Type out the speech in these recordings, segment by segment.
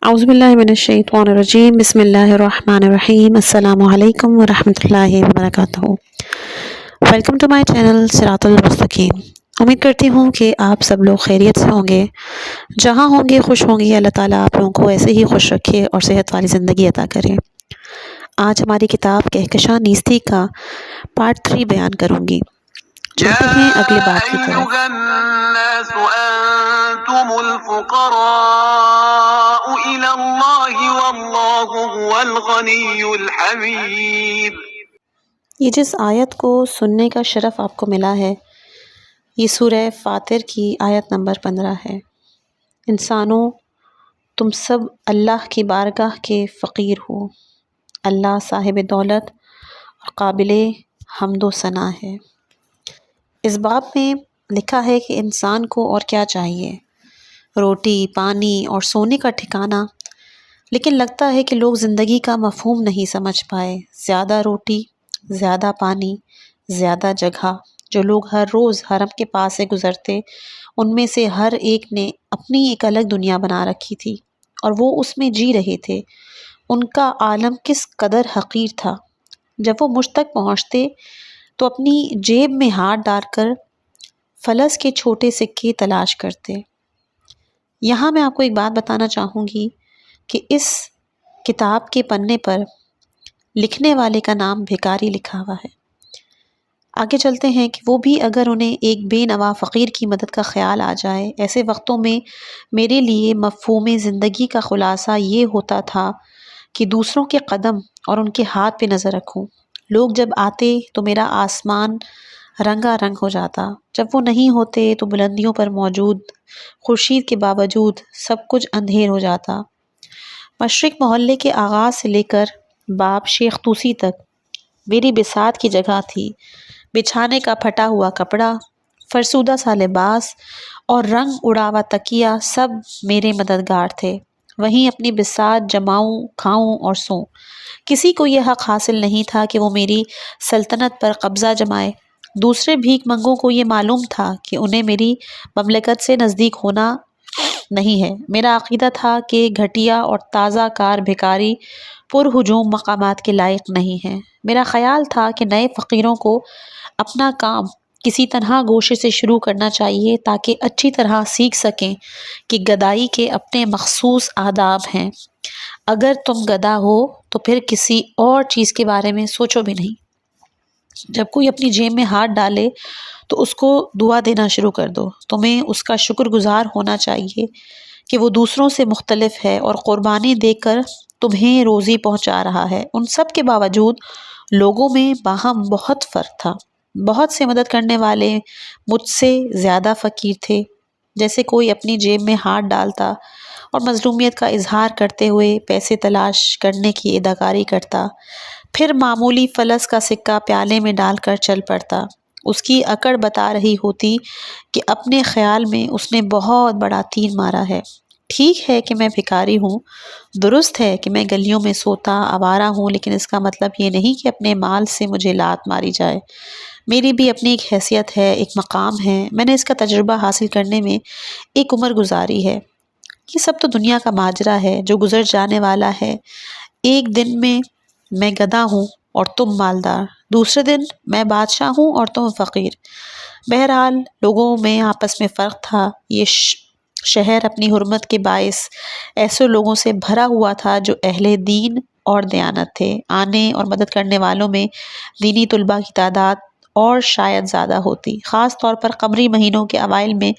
اعوذ باللہ من الشیطان الرجیم بسم اللہ الرحمن الرحیم السلام علیکم ورحمۃ اللہ وبرکاتہ۔ ویلکم ٹو مائی چینل صراط المستقیم۔ امید کرتی ہوں کہ آپ سب لوگ خیریت سے ہوں گے، جہاں ہوں گے خوش ہوں گے۔ اللہ تعالیٰ آپ لوگوں کو ایسے ہی خوش رکھے اور صحت والی زندگی عطا کرے۔ آج ہماری کتاب کہکشاں نیستی کا پارٹ 3 بیان کروں گی۔ چلتے ہیں اگلے بات کی طرف۔ يا أيها الناس أنتم الفقراء إلى الله والله هو الغني الحميد۔ یہ جس آیت کو سننے کا شرف آپ کو ملا ہے، یہ سورہ فاطر کی آیت نمبر 15 ہے۔ انسانوں، تم سب اللہ کی بارگاہ کے فقیر ہو۔ اللہ صاحب دولت اور قابل حمد و ثنا ہے۔ اس باب میں لکھا ہے کہ انسان کو اور کیا چاہیے، روٹی، پانی اور سونے کا ٹھکانہ، لیکن لگتا ہے کہ لوگ زندگی کا مفہوم نہیں سمجھ پائے۔ زیادہ روٹی، زیادہ پانی، زیادہ جگہ۔ جو لوگ ہر روز حرم کے پاس سے گزرتے، ان میں سے ہر ایک نے اپنی ایک الگ دنیا بنا رکھی تھی اور وہ اس میں جی رہے تھے۔ ان کا عالم کس قدر حقیر تھا۔ جب وہ مجھ تک پہنچتے تو اپنی جیب میں ہاتھ ڈال کر فلس کے چھوٹے سکے تلاش کرتے۔ یہاں میں آپ کو ایک بات بتانا چاہوں گی کہ اس کتاب کے پنے پر لکھنے والے کا نام بھکاری لکھا ہوا ہے۔ آگے چلتے ہیں کہ وہ بھی اگر انہیں ایک بے نوا فقیر کی مدد کا خیال آ جائے۔ ایسے وقتوں میں میرے لیے مفہوم زندگی کا خلاصہ یہ ہوتا تھا کہ دوسروں کے قدم اور ان کے ہاتھ پہ نظر رکھوں۔ لوگ جب آتے تو میرا آسمان رنگا رنگ ہو جاتا، جب وہ نہیں ہوتے تو بلندیوں پر موجود خورشید کے باوجود سب کچھ اندھیر ہو جاتا۔ مشرق محلے کے آغاز سے لے کر باب شیخ توسی تک میری بساط کی جگہ تھی۔ بچھانے کا پھٹا ہوا کپڑا، فرسودہ سا لباس اور رنگ اڑا ہوا تکیہ سب میرے مددگار تھے۔ وہیں اپنی بساط جماؤں، کھاؤں اور سوں۔ کسی کو یہ حق حاصل نہیں تھا کہ وہ میری سلطنت پر قبضہ جمائے۔ دوسرے بھیک منگوں کو یہ معلوم تھا کہ انہیں میری مملکت سے نزدیک ہونا نہیں ہے۔ میرا عقیدہ تھا کہ گھٹیا اور تازہ کار بھکاری پر ہجوم مقامات کے لائق نہیں ہیں۔ میرا خیال تھا کہ نئے فقیروں کو اپنا کام کسی تنہا گوشے سے شروع کرنا چاہیے تاکہ اچھی طرح سیکھ سکیں کہ گدائی کے اپنے مخصوص آداب ہیں۔ اگر تم گدا ہو تو پھر کسی اور چیز کے بارے میں سوچو بھی نہیں۔ جب کوئی اپنی جیب میں ہاتھ ڈالے تو اس کو دعا دینا شروع کر دو۔ تمہیں اس کا شکر گزار ہونا چاہیے کہ وہ دوسروں سے مختلف ہے اور قربانی دے کر تمہیں روزی پہنچا رہا ہے۔ ان سب کے باوجود لوگوں میں باہم بہت فرق تھا۔ بہت سے مدد کرنے والے مجھ سے زیادہ فقیر تھے۔ جیسے کوئی اپنی جیب میں ہاتھ ڈالتا اور مظلومیت کا اظہار کرتے ہوئے پیسے تلاش کرنے کی اداکاری کرتا، پھر معمولی فلس کا سکہ پیالے میں ڈال کر چل پڑتا۔ اس کی اکڑ بتا رہی ہوتی کہ اپنے خیال میں اس نے بہت بڑا تیر مارا ہے۔ ٹھیک ہے کہ میں بھکاری ہوں، درست ہے کہ میں گلیوں میں سوتا آوارہ ہوں، لیکن اس کا مطلب یہ نہیں کہ اپنے مال سے مجھے لات ماری جائے۔ میری بھی اپنی ایک حیثیت ہے، ایک مقام ہے۔ میں نے اس کا تجربہ حاصل کرنے میں ایک عمر گزاری ہے۔ یہ سب تو دنیا کا ماجرا ہے جو گزر جانے والا ہے۔ ایک دن میں گدھا ہوں اور تم مالدار، دوسرے دن میں بادشاہ ہوں اور تم فقیر۔ بہرحال لوگوں میں آپس میں فرق تھا۔ یہ شہر اپنی حرمت کے باعث ایسے لوگوں سے بھرا ہوا تھا جو اہل دین اور دیانت تھے۔ آنے اور مدد کرنے والوں میں دینی طلباء کی تعداد اور شاید زیادہ ہوتی، خاص طور پر قمری مہینوں کے اوائل میں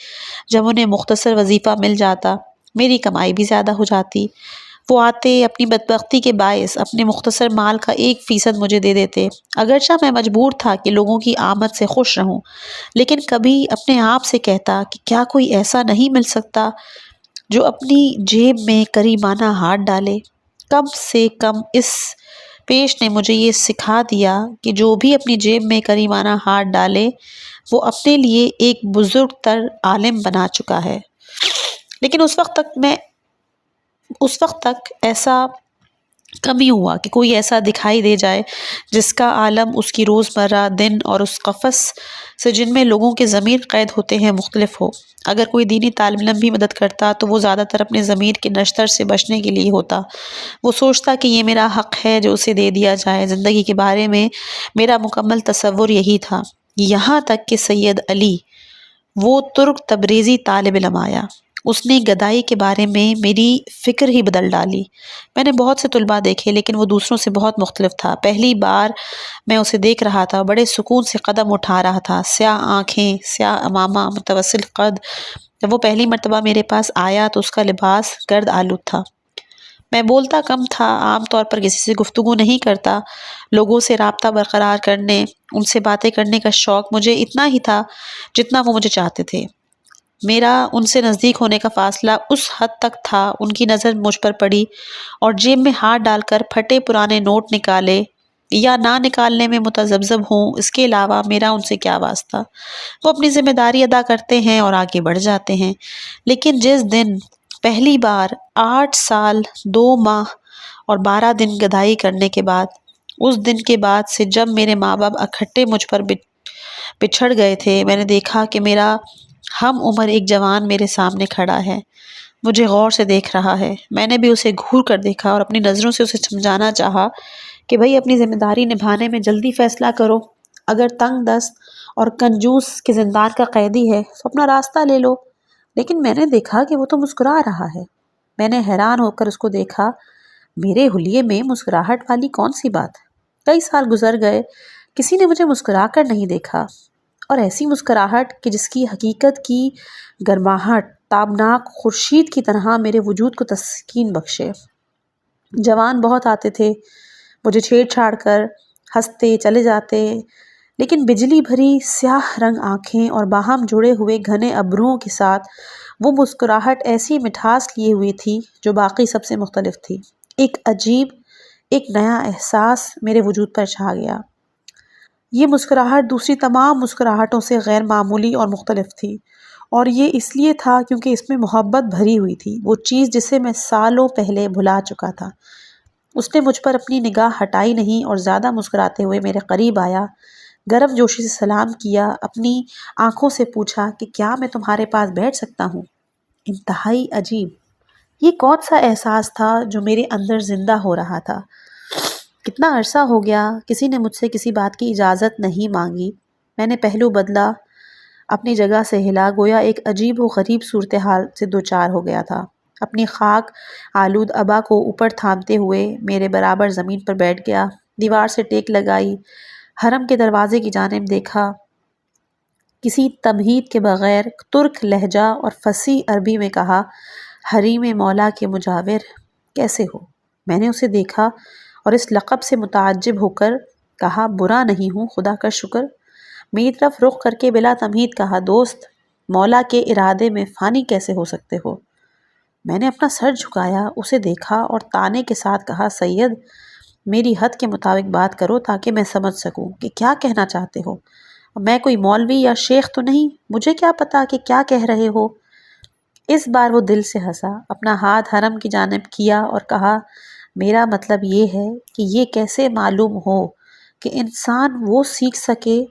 جب انہیں مختصر وظیفہ مل جاتا، میری کمائی بھی زیادہ ہو جاتی۔ وہ آتے، اپنی بدبختی کے باعث اپنے مختصر مال کا 1% مجھے دے دیتے۔ اگرچہ میں مجبور تھا کہ لوگوں کی آمد سے خوش رہوں، لیکن کبھی اپنے آپ سے کہتا کہ کیا کوئی ایسا نہیں مل سکتا جو اپنی جیب میں کریمانہ ہاتھ ڈالے۔ کم سے کم اس پیش نے مجھے یہ سکھا دیا کہ جو بھی اپنی جیب میں کریمانہ ہاتھ ڈالے وہ اپنے لیے ایک بزرگ تر عالم بنا چکا ہے۔ لیکن اس وقت تک ایسا کم ہی ہوا کہ کوئی ایسا دکھائی دے جائے جس کا عالم اس کی روزمرہ دن اور اس قفس سے جن میں لوگوں کے ضمیر قید ہوتے ہیں مختلف ہو۔ اگر کوئی دینی طالب علم بھی مدد کرتا تو وہ زیادہ تر اپنے ضمیر کے نشتر سے بچنے کے لیے ہوتا۔ وہ سوچتا کہ یہ میرا حق ہے جو اسے دے دیا جائے۔ زندگی کے بارے میں میرا مکمل تصور یہی تھا، یہاں تک کہ سید علی، وہ ترک تبریزی طالب علم آیا۔ اس نے گدائی کے بارے میں میری فکر ہی بدل ڈالی۔ میں نے بہت سے طلباء دیکھے لیکن وہ دوسروں سے بہت مختلف تھا۔ پہلی بار میں اسے دیکھ رہا تھا، بڑے سکون سے قدم اٹھا رہا تھا، سیاہ آنکھیں، سیاہ عمامہ، متوسل قد۔ جب وہ پہلی مرتبہ میرے پاس آیا تو اس کا لباس گرد آلود تھا۔ میں بولتا کم تھا، عام طور پر کسی سے گفتگو نہیں کرتا۔ لوگوں سے رابطہ برقرار کرنے، ان سے باتیں کرنے کا شوق مجھے اتنا ہی تھا جتنا وہ مجھے چاہتے تھے۔ میرا ان سے نزدیک ہونے کا فاصلہ اس حد تک تھا، ان کی نظر مجھ پر پڑی اور جیب میں ہاتھ ڈال کر پھٹے پرانے نوٹ نکالے یا نہ نکالنے میں متذبذب ہوں، اس کے علاوہ میرا ان سے کیا واسطہ۔ وہ اپنی ذمہ داری ادا کرتے ہیں اور آگے بڑھ جاتے ہیں۔ لیکن جس دن پہلی بار 8 سال 2 ماہ اور 12 دن گدائی کرنے کے بعد، اس دن کے بعد سے جب میرے ماں باپ اکٹھے مجھ پر بچھڑ گئے تھے، میں نے دیکھا کہ میرا ہم عمر ایک جوان میرے سامنے کھڑا ہے، مجھے غور سے دیکھ رہا ہے۔ میں نے بھی اسے گھور کر دیکھا اور اپنی نظروں سے اسے سمجھانا چاہا کہ بھئی اپنی ذمہ داری نبھانے میں جلدی فیصلہ کرو۔ اگر تنگ دست اور کنجوس کے زندان کا قیدی ہے تو اپنا راستہ لے لو۔ لیکن میں نے دیکھا کہ وہ تو مسکرا رہا ہے۔ میں نے حیران ہو کر اس کو دیکھا۔ میرے حلیے میں مسکراہٹ والی کون سی بات؟ کئی سال گزر گئے، کسی نے مجھے مسکرا کر نہیں دیکھا، اور ایسی مسکراہٹ کہ جس کی حقیقت کی گرماہٹ تابناک خورشید کی طرح میرے وجود کو تسکین بخشے۔ جوان بہت آتے تھے، مجھے چھیڑ چھاڑ کر ہنستے چلے جاتے، لیکن بجلی بھری سیاہ رنگ آنکھیں اور باہم جڑے ہوئے گھنے ابروؤں کے ساتھ وہ مسکراہٹ ایسی مٹھاس لیے ہوئی تھی جو باقی سب سے مختلف تھی۔ ایک عجیب، ایک نیا احساس میرے وجود پر چھا گیا۔ یہ مسکراہٹ دوسری تمام مسکراہٹوں سے غیر معمولی اور مختلف تھی، اور یہ اس لیے تھا کیونکہ اس میں محبت بھری ہوئی تھی، وہ چیز جسے میں سالوں پہلے بھلا چکا تھا۔ اس نے مجھ پر اپنی نگاہ ہٹائی نہیں اور زیادہ مسکراتے ہوئے میرے قریب آیا، گرم جوشی سے سلام کیا، اپنی آنکھوں سے پوچھا کہ کیا میں تمہارے پاس بیٹھ سکتا ہوں؟ انتہائی عجیب، یہ کون سا احساس تھا جو میرے اندر زندہ ہو رہا تھا؟ کتنا عرصہ ہو گیا کسی نے مجھ سے کسی بات کی اجازت نہیں مانگی۔ میں نے پہلو بدلا، اپنی جگہ سے ہلا، گویا ایک عجیب و غریب صورتحال سے دوچار ہو گیا تھا۔ اپنی خاک آلود ابا کو اوپر تھامتے ہوئے میرے برابر زمین پر بیٹھ گیا، دیوار سے ٹیک لگائی، حرم کے دروازے کی جانب دیکھا، کسی تمہید کے بغیر ترک لہجہ اور فصیح عربی میں کہا، حریم مولا کے مجاور کیسے ہو؟ میں نے اسے دیکھا اور اس لقب سے متعجب ہو کر کہا، برا نہیں ہوں خدا کا شکر۔ میری طرف رخ کر کے بلا تمہید کہا، دوست، مولا کے ارادے میں فانی کیسے ہو سکتے ہو؟ میں نے اپنا سر جھکایا، اسے دیکھا اور طانے کے ساتھ کہا، سید، میری حد کے مطابق بات کرو تاکہ میں سمجھ سکوں کہ کیا کہنا چاہتے ہو۔ میں کوئی مولوی یا شیخ تو نہیں، مجھے کیا پتا کہ کیا کہہ رہے ہو۔ اس بار وہ دل سے ہنسا، اپنا ہاتھ حرم کی جانب کیا اور کہا، میرا مطلب یہ ہے کہ یہ کیسے معلوم ہو کہ انسان وہ سیکھ سکے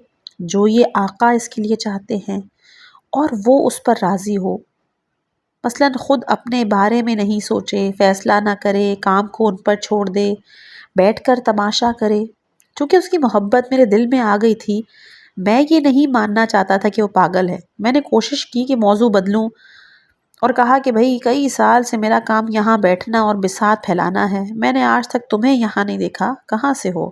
جو یہ آقا اس کے لیے چاہتے ہیں اور وہ اس پر راضی ہو۔ مثلاً خود اپنے بارے میں نہیں سوچے، فیصلہ نہ کرے، کام کو ان پر چھوڑ دے، بیٹھ کر تماشا کرے۔ چونکہ اس کی محبت میرے دل میں آ گئی تھی، میں یہ نہیں ماننا چاہتا تھا کہ وہ پاگل ہے۔ میں نے کوشش کی کہ موضوع بدلوں اور کہا کہ بھئی کئی سال سے میرا کام یہاں بیٹھنا اور بساط پھیلانا ہے، میں نے آج تک تمہیں یہاں نہیں دیکھا، کہاں سے ہو؟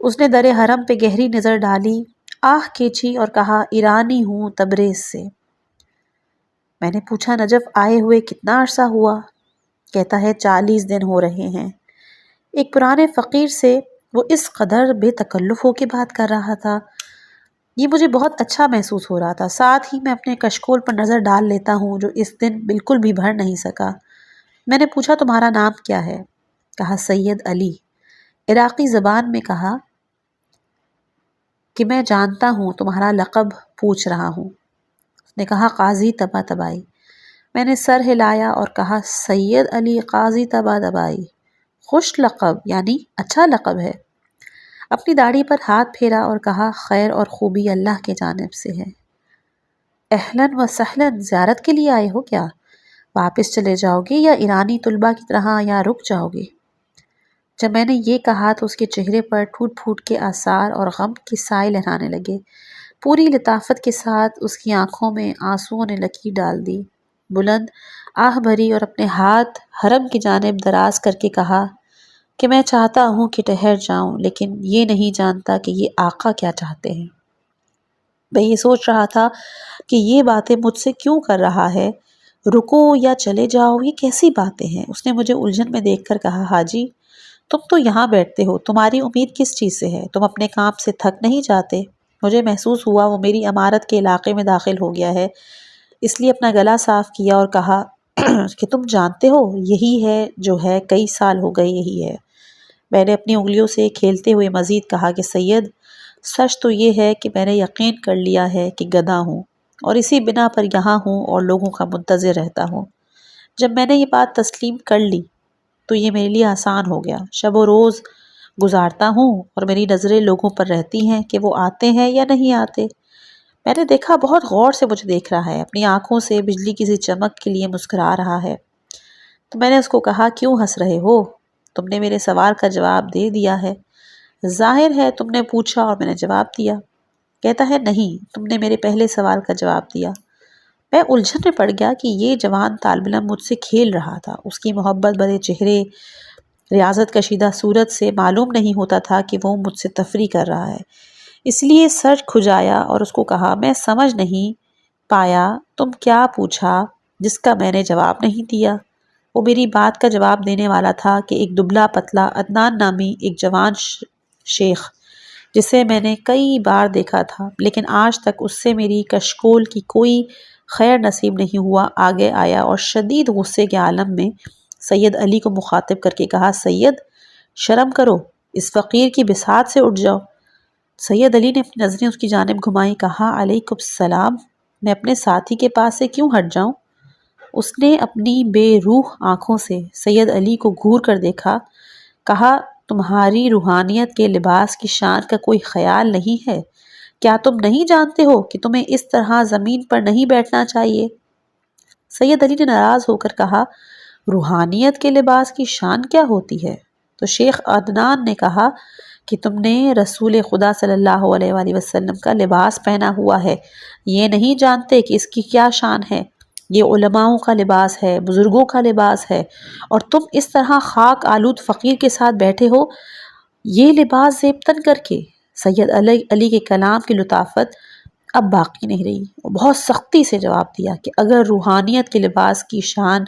اس نے در حرم پہ گہری نظر ڈالی، آہ کھینچی اور کہا، ایرانی ہوں، تبریز سے۔ میں نے پوچھا، نجف آئے ہوئے کتنا عرصہ ہوا؟ کہتا ہے 40 دن ہو رہے ہیں۔ ایک پرانے فقیر سے وہ اس قدر بے تکلف ہو کے بات کر رہا تھا، یہ مجھے بہت اچھا محسوس ہو رہا تھا۔ ساتھ ہی میں اپنے کشکول پر نظر ڈال لیتا ہوں جو اس دن بالکل بھی بھر نہیں سکا۔ میں نے پوچھا، تمہارا نام کیا ہے؟ کہا، سید علی۔ عراقی زبان میں کہا کہ میں جانتا ہوں تمہارا لقب پوچھ رہا ہوں۔ اس نے کہا، قاضی طباطبائی۔ میں نے سر ہلایا اور کہا، سید علی قاضی طباطبائی، خوش لقب یعنی اچھا لقب ہے۔ اپنی داڑھی پر ہاتھ پھیرا اور کہا خیر اور خوبی اللہ کی جانب سے ہے۔ اہلاً و سہلاً، زیارت کے لیے آئے ہو کیا؟ واپس چلے جاؤ گے یا ایرانی طلباء کی طرح یا رک جاؤ گے؟ جب میں نے یہ کہا تو اس کے چہرے پر ٹوٹ پھوٹ کے آثار اور غم کی سائے لہرانے لگے۔ پوری لطافت کے ساتھ اس کی آنکھوں میں آنسوؤں نے لکیر ڈال دی۔ بلند آہ بھری اور اپنے ہاتھ حرم کی جانب دراز کر کے کہا کہ میں چاہتا ہوں کہ ٹھہر جاؤں، لیکن یہ نہیں جانتا کہ یہ آقا کیا چاہتے ہیں۔ میں یہ سوچ رہا تھا کہ یہ باتیں مجھ سے کیوں کر رہا ہے، رکو یا چلے جاؤ، یہ کیسی باتیں ہیں؟ اس نے مجھے الجھن میں دیکھ کر کہا حاجی تم تو یہاں بیٹھتے ہو، تمہاری امید کس چیز سے ہے؟ تم اپنے کام سے تھک نہیں جاتے؟ مجھے محسوس ہوا وہ میری عمارت کے علاقے میں داخل ہو گیا ہے، اس لیے اپنا گلا صاف کیا اور کہا کہ تم جانتے ہو یہی ہے جو ہے، کئی سال ہو گئے یہی ہے۔ میں نے اپنی انگلیوں سے کھیلتے ہوئے مزید کہا کہ سید سچ تو یہ ہے کہ میں نے یقین کر لیا ہے کہ گدھا ہوں اور اسی بنا پر یہاں ہوں اور لوگوں کا منتظر رہتا ہوں۔ جب میں نے یہ بات تسلیم کر لی تو یہ میرے لیے آسان ہو گیا۔ شب و روز گزارتا ہوں اور میری نظریں لوگوں پر رہتی ہیں کہ وہ آتے ہیں یا نہیں آتے۔ میں نے دیکھا بہت غور سے مجھے دیکھ رہا ہے، اپنی آنکھوں سے بجلی کی سی چمک کے لیے مسکرا رہا ہے۔ تو میں نے اس کو کہا کیوں ہنس رہے ہو؟ تم نے میرے سوال کا جواب دے دیا ہے۔ ظاہر ہے تم نے پوچھا اور میں نے جواب دیا۔ کہتا ہے نہیں، تم نے میرے پہلے سوال کا جواب دیا۔ میں الجھن میں پڑ گیا کہ یہ جوان طالب علم مجھ سے کھیل رہا تھا۔ اس کی محبت بھرے چہرے، ریاضت کشیدہ صورت سے معلوم نہیں ہوتا تھا کہ وہ مجھ سے تفریح کر رہا ہے، اس لیے سر کھجایا اور اس کو کہا میں سمجھ نہیں پایا تم کیا پوچھا جس کا میں نے جواب نہیں دیا۔ وہ میری بات کا جواب دینے والا تھا کہ ایک دبلا پتلا عدنان نامی ایک جوان شیخ جسے میں نے کئی بار دیکھا تھا لیکن آج تک اس سے میری کشکول کی کوئی خیر نصیب نہیں ہوا، آگے آیا اور شدید غصے کے عالم میں سید علی کو مخاطب کر کے کہا سید شرم کرو، اس فقیر کی بساط سے اٹھ جاؤ۔ سید علی نے اپنی نظریں اس کی جانب گھمائی، کہا علیکم السلام، میں اپنے ساتھی کے پاس سے کیوں ہٹ جاؤں؟ اس نے اپنی بے روح آنکھوں سے سید علی کو گھور کر دیکھا، کہا تمہاری روحانیت کے لباس کی شان کا کوئی خیال نہیں ہے؟ کیا تم نہیں جانتے ہو کہ تمہیں اس طرح زمین پر نہیں بیٹھنا چاہیے؟ سید علی نے ناراض ہو کر کہا روحانیت کے لباس کی شان کیا ہوتی ہے؟ تو شیخ عدنان نے کہا کہ تم نے رسول خدا صلی اللہ علیہ وآلہ وسلم کا لباس پہنا ہوا ہے، یہ نہیں جانتے کہ اس کی کیا شان ہے؟ یہ علماؤں کا لباس ہے، بزرگوں کا لباس ہے، اور تم اس طرح خاک آلود فقیر کے ساتھ بیٹھے ہو یہ لباس زیبتن کر کے۔ سید علی کے کلام کی لطافت اب باقی نہیں رہی، وہ بہت سختی سے جواب دیا کہ اگر روحانیت کے لباس کی شان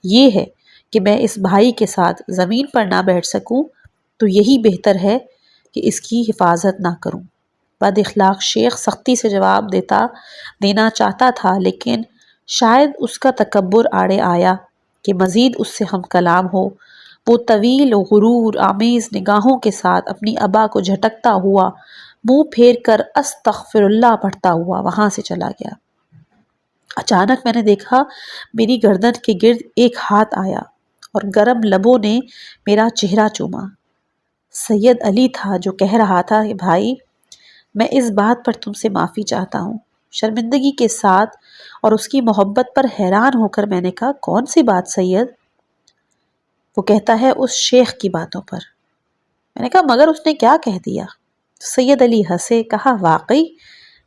یہ ہے کہ میں اس بھائی کے ساتھ زمین پر نہ بیٹھ سکوں تو یہی بہتر ہے کہ اس کی حفاظت نہ کروں۔ بد اخلاق شیخ سختی سے جواب دینا چاہتا تھا لیکن شاید اس کا تکبر آڑے آیا کہ مزید اس سے ہم کلام ہو۔ وہ طویل و غرور آمیز نگاہوں کے ساتھ اپنی ابا کو جھٹکتا ہوا منہ پھیر کر استغفر اللہ پڑھتا ہوا وہاں سے چلا گیا۔ اچانک میں نے دیکھا میری گردن کے گرد ایک ہاتھ آیا اور گرم لبوں نے میرا چہرہ چوما۔ سید علی تھا جو کہہ رہا تھا کہ بھائی میں اس بات پر تم سے معافی چاہتا ہوں۔ شرمندگی کے ساتھ اور اس کی محبت پر حیران ہو کر میں نے کہا کون سی بات سید؟ وہ کہتا ہے اس شیخ کی باتوں پر۔ میں نے کہا مگر اس نے کیا کہہ دیا؟ سید علی ہنسے، کہا واقعی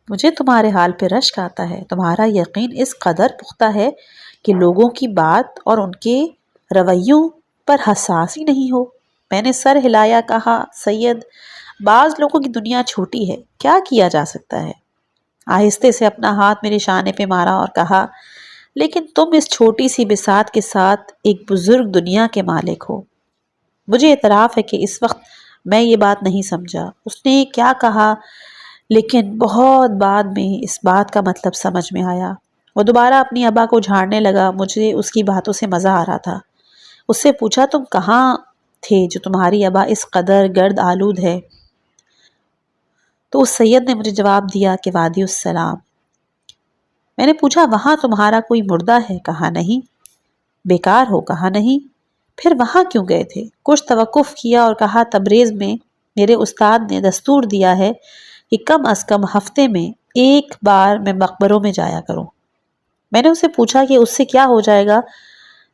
مجھے تمہارے حال پہ رشک آتا ہے، تمہارا یقین اس قدر پختہ ہے کہ لوگوں کی بات اور ان کے رویوں پر حساس ہی نہیں ہو۔ میں نے سر ہلایا، کہا سید بعض لوگوں کی دنیا چھوٹی ہے، کیا کیا جا سکتا ہے؟ آہستہ سے اپنا ہاتھ میرے شانے پہ مارا اور کہا لیکن تم اس چھوٹی سی بساط کے ساتھ ایک بزرگ دنیا کے مالک ہو۔ مجھے اعتراف ہے کہ اس وقت میں یہ بات نہیں سمجھا اس نے کیا کہا، لیکن بہت بعد میں اس بات کا مطلب سمجھ میں آیا۔ وہ دوبارہ اپنی ابا کو جھاڑنے لگا، مجھے اس کی باتوں سے مزہ آ رہا تھا۔ اس سے پوچھا تم کہاں تھے جو تمہاری ابا اس قدر گرد آلود ہے؟ تو اس سید نے مجھے جواب دیا کہ وادی السلام۔ میں نے پوچھا وہاں تمہارا کوئی مردہ ہے؟ کہا نہیں۔ بیکار ہو؟ کہا نہیں۔ پھر وہاں کیوں گئے تھے؟ کچھ توقف کیا اور کہا تبریز میں میرے استاد نے دستور دیا ہے کہ کم از کم ہفتے میں ایک بار میں مقبروں میں جایا کروں۔ میں نے اسے پوچھا کہ اس سے کیا ہو جائے گا؟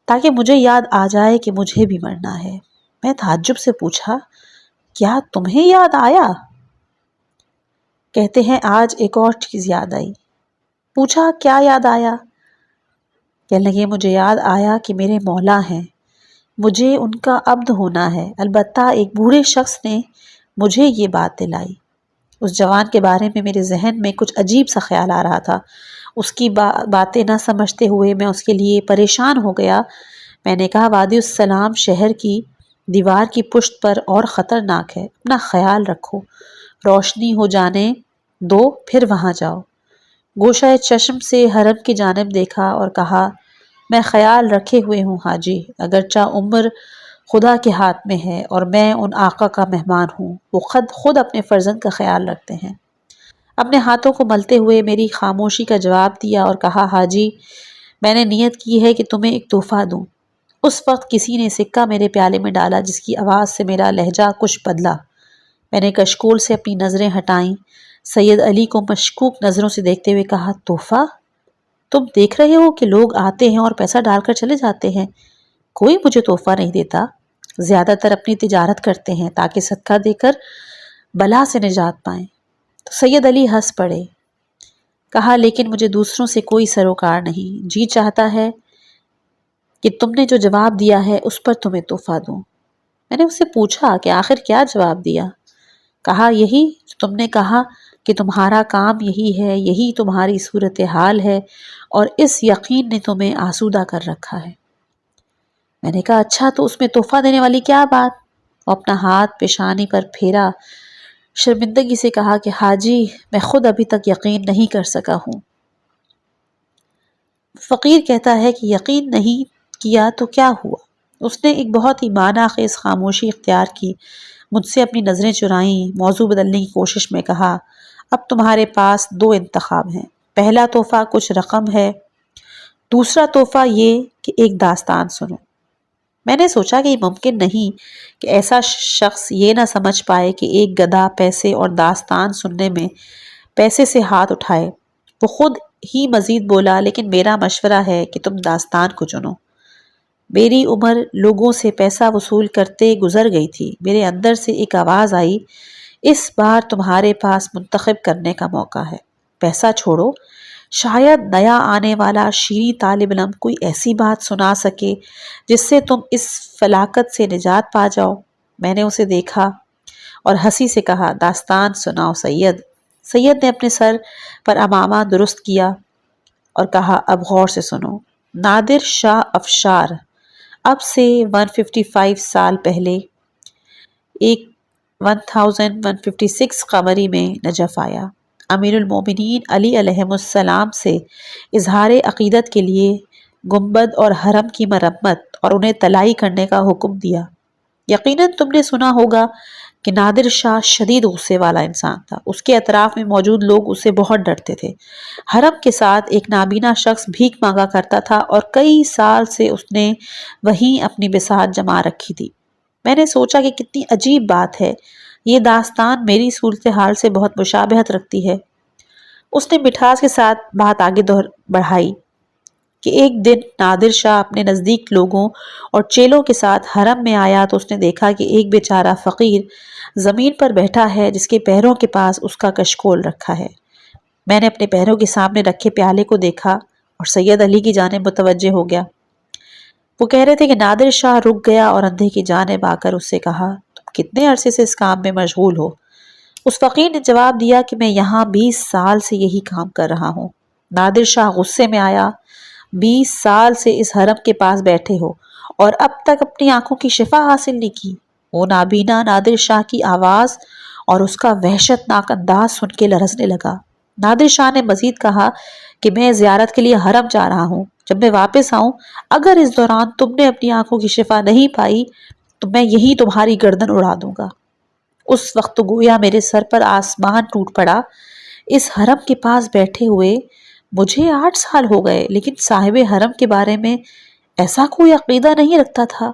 تاکہ مجھے یاد آ جائے کہ مجھے بھی مرنا ہے۔ میں تعجب سے پوچھا کیا تمہیں یاد آیا؟ کہتے ہیں آج ایک اور چیز یاد آئی۔ پوچھا کیا یاد آیا؟ کہنے لگے مجھے یاد آیا کہ میرے مولا ہیں، مجھے ان کا عبد ہونا ہے۔ البتہ ایک بوڑھے شخص نے مجھے یہ بات دلائی۔ اس جوان کے بارے میں میرے ذہن میں کچھ عجیب سا خیال آ رہا تھا۔ اس کی باتیں نہ سمجھتے ہوئے میں اس کے لیے پریشان ہو گیا۔ میں نے کہا وادی السلام شہر کی دیوار کی پشت پر اور خطرناک ہے، اپنا خیال رکھو، روشنی ہو جانے دو پھر وہاں جاؤ۔ گوشہ چشم سے حرم کی جانب دیکھا اور کہا میں خیال رکھے ہوئے ہوں حاجی، اگرچہ عمر خدا کے ہاتھ میں ہے اور میں ان آقا کا مہمان ہوں، وہ خود اپنے فرزند کا خیال رکھتے ہیں۔ اپنے ہاتھوں کو ملتے ہوئے میری خاموشی کا جواب دیا اور کہا حاجی میں نے نیت کی ہے کہ تمہیں ایک تحفہ دوں۔ اس وقت کسی نے سکہ میرے پیالے میں ڈالا جس کی آواز سے میرا لہجہ کچھ بدلا۔ میں نے کشکول سے اپنی نظریں ہٹائیں، سید علی کو مشکوک نظروں سے دیکھتے ہوئے کہا تحفہ؟ تم دیکھ رہے ہو کہ لوگ آتے ہیں اور پیسہ ڈال کر چلے جاتے ہیں، کوئی مجھے تحفہ نہیں دیتا، زیادہ تر اپنی تجارت کرتے ہیں تاکہ صدقہ دے کر بلا سے نجات پائیں۔ تو سید علی ہنس پڑے، کہا لیکن مجھے دوسروں سے کوئی سروکار نہیں، جی چاہتا ہے کہ تم نے جو جواب دیا ہے اس پر تمہیں تحفہ دوں۔ میں نے اس سے پوچھا کہ آخر کیا جواب دیا؟ کہا یہی تم نے کہا کہ تمہارا کام یہی ہے، یہی تمہاری صورتحال ہے اور اس یقین نے تمہیں آسودہ کر رکھا ہے۔ میں نے کہا اچھا تو اس میں تحفہ دینے والی کیا بات؟ وہ اپنا ہاتھ پیشانی پر پھیرا، شرمندگی سے کہا کہ حاجی میں خود ابھی تک یقین نہیں کر سکا ہوں۔ فقیر کہتا ہے کہ یقین نہیں کیا تو کیا ہوا؟ اس نے ایک بہت ہی معنی خیز خاموشی اختیار کی، مجھ سے اپنی نظریں چرائیں، موضوع بدلنے کی کوشش میں کہا اب تمہارے پاس دو انتخاب ہیں، پہلا تحفہ کچھ رقم ہے، دوسرا تحفہ یہ کہ ایک داستان سنو۔ میں نے سوچا کہ یہ ممکن نہیں کہ ایسا شخص یہ نہ سمجھ پائے کہ ایک گدھا پیسے اور داستان سننے میں پیسے سے ہاتھ اٹھائے۔ وہ خود ہی مزید بولا لیکن میرا مشورہ ہے کہ تم داستان کو چنو۔ میری عمر لوگوں سے پیسہ وصول کرتے گزر گئی تھی، میرے اندر سے ایک آواز آئی اس بار تمہارے پاس منتخب کرنے کا موقع ہے، پیسہ چھوڑو، شاید نیا آنے والا شیریں طالب علم کوئی ایسی بات سنا سکے جس سے تم اس فلاکت سے نجات پا جاؤ۔ میں نے اسے دیکھا اور ہنسی سے کہا داستان سناؤ سید۔ سید نے اپنے سر پر امامہ درست کیا اور کہا اب غور سے سنو۔ نادر شاہ افشار اب سے 155 سال پہلے 1156 قمری میں نجف آیا۔ امیر المومنین علی علیہ السلام سے اظہار عقیدت کے لیے گنبد اور حرم کی مرمت اور انہیں طلائی کرنے کا حکم دیا۔ یقیناً تم نے سنا ہوگا کہ نادر شاہ شدید غصے والا انسان تھا، اس کے اطراف میں موجود لوگ اس سے بہت ڈرتے تھے۔ حرم کے ساتھ ایک نابینا شخص بھیک مانگا کرتا تھا اور کئی سال سے اس نے وہیں اپنی بساط جما رکھی تھی۔ میں نے سوچا کہ کتنی عجیب بات ہے، یہ داستان میری صورتحال سے بہت مشابہت رکھتی ہے۔ اس نے مٹھاس کے ساتھ بات آگے بڑھائی کہ ایک دن نادر شاہ اپنے نزدیک لوگوں اور چیلوں کے ساتھ حرم میں آیا تو اس نے دیکھا کہ ایک بیچارہ فقیر زمین پر بیٹھا ہے جس کے پیروں کے پاس اس کا کشکول رکھا ہے۔ میں نے اپنے پیروں کے سامنے رکھے پیالے کو دیکھا اور سید علی کی جانب متوجہ ہو گیا۔ وہ کہہ رہے تھے کہ نادر شاہ رک گیا اور اندھے کی جانب آ کر اس سے کہا تم کتنے عرصے سے اس کام میں مشغول ہو؟ اس فقیر نے جواب دیا کہ میں یہاں 20 سال سے یہی کام کر رہا ہوں۔ نادر شاہ غصے میں آیا، 20 سال سے اس حرم کے پاس بیٹھے ہو اور اب تک اپنی آنکھوں کی شفا حاصل نہیں کی؟ وہ نابینا نادر شاہ کی آواز اور اس کا وحشتناک انداز سن کے لرزنے لگا۔ نادر شاہ نے مزید کہا کہ میں زیارت کے لیے حرم جا رہا ہوں، جب میں واپس آؤں اگر اس دوران تم نے اپنی آنکھوں کی شفا نہیں پائی تو میں یہی تمہاری گردن اڑا دوں گا۔ اس وقت تو گویا میرے سر پر آسمان ٹوٹ پڑا۔ اس حرم کے پاس بیٹھے ہوئے مجھے 8 سال ہو گئے لیکن صاحب حرم کے بارے میں ایسا کوئی عقیدہ نہیں رکھتا تھا۔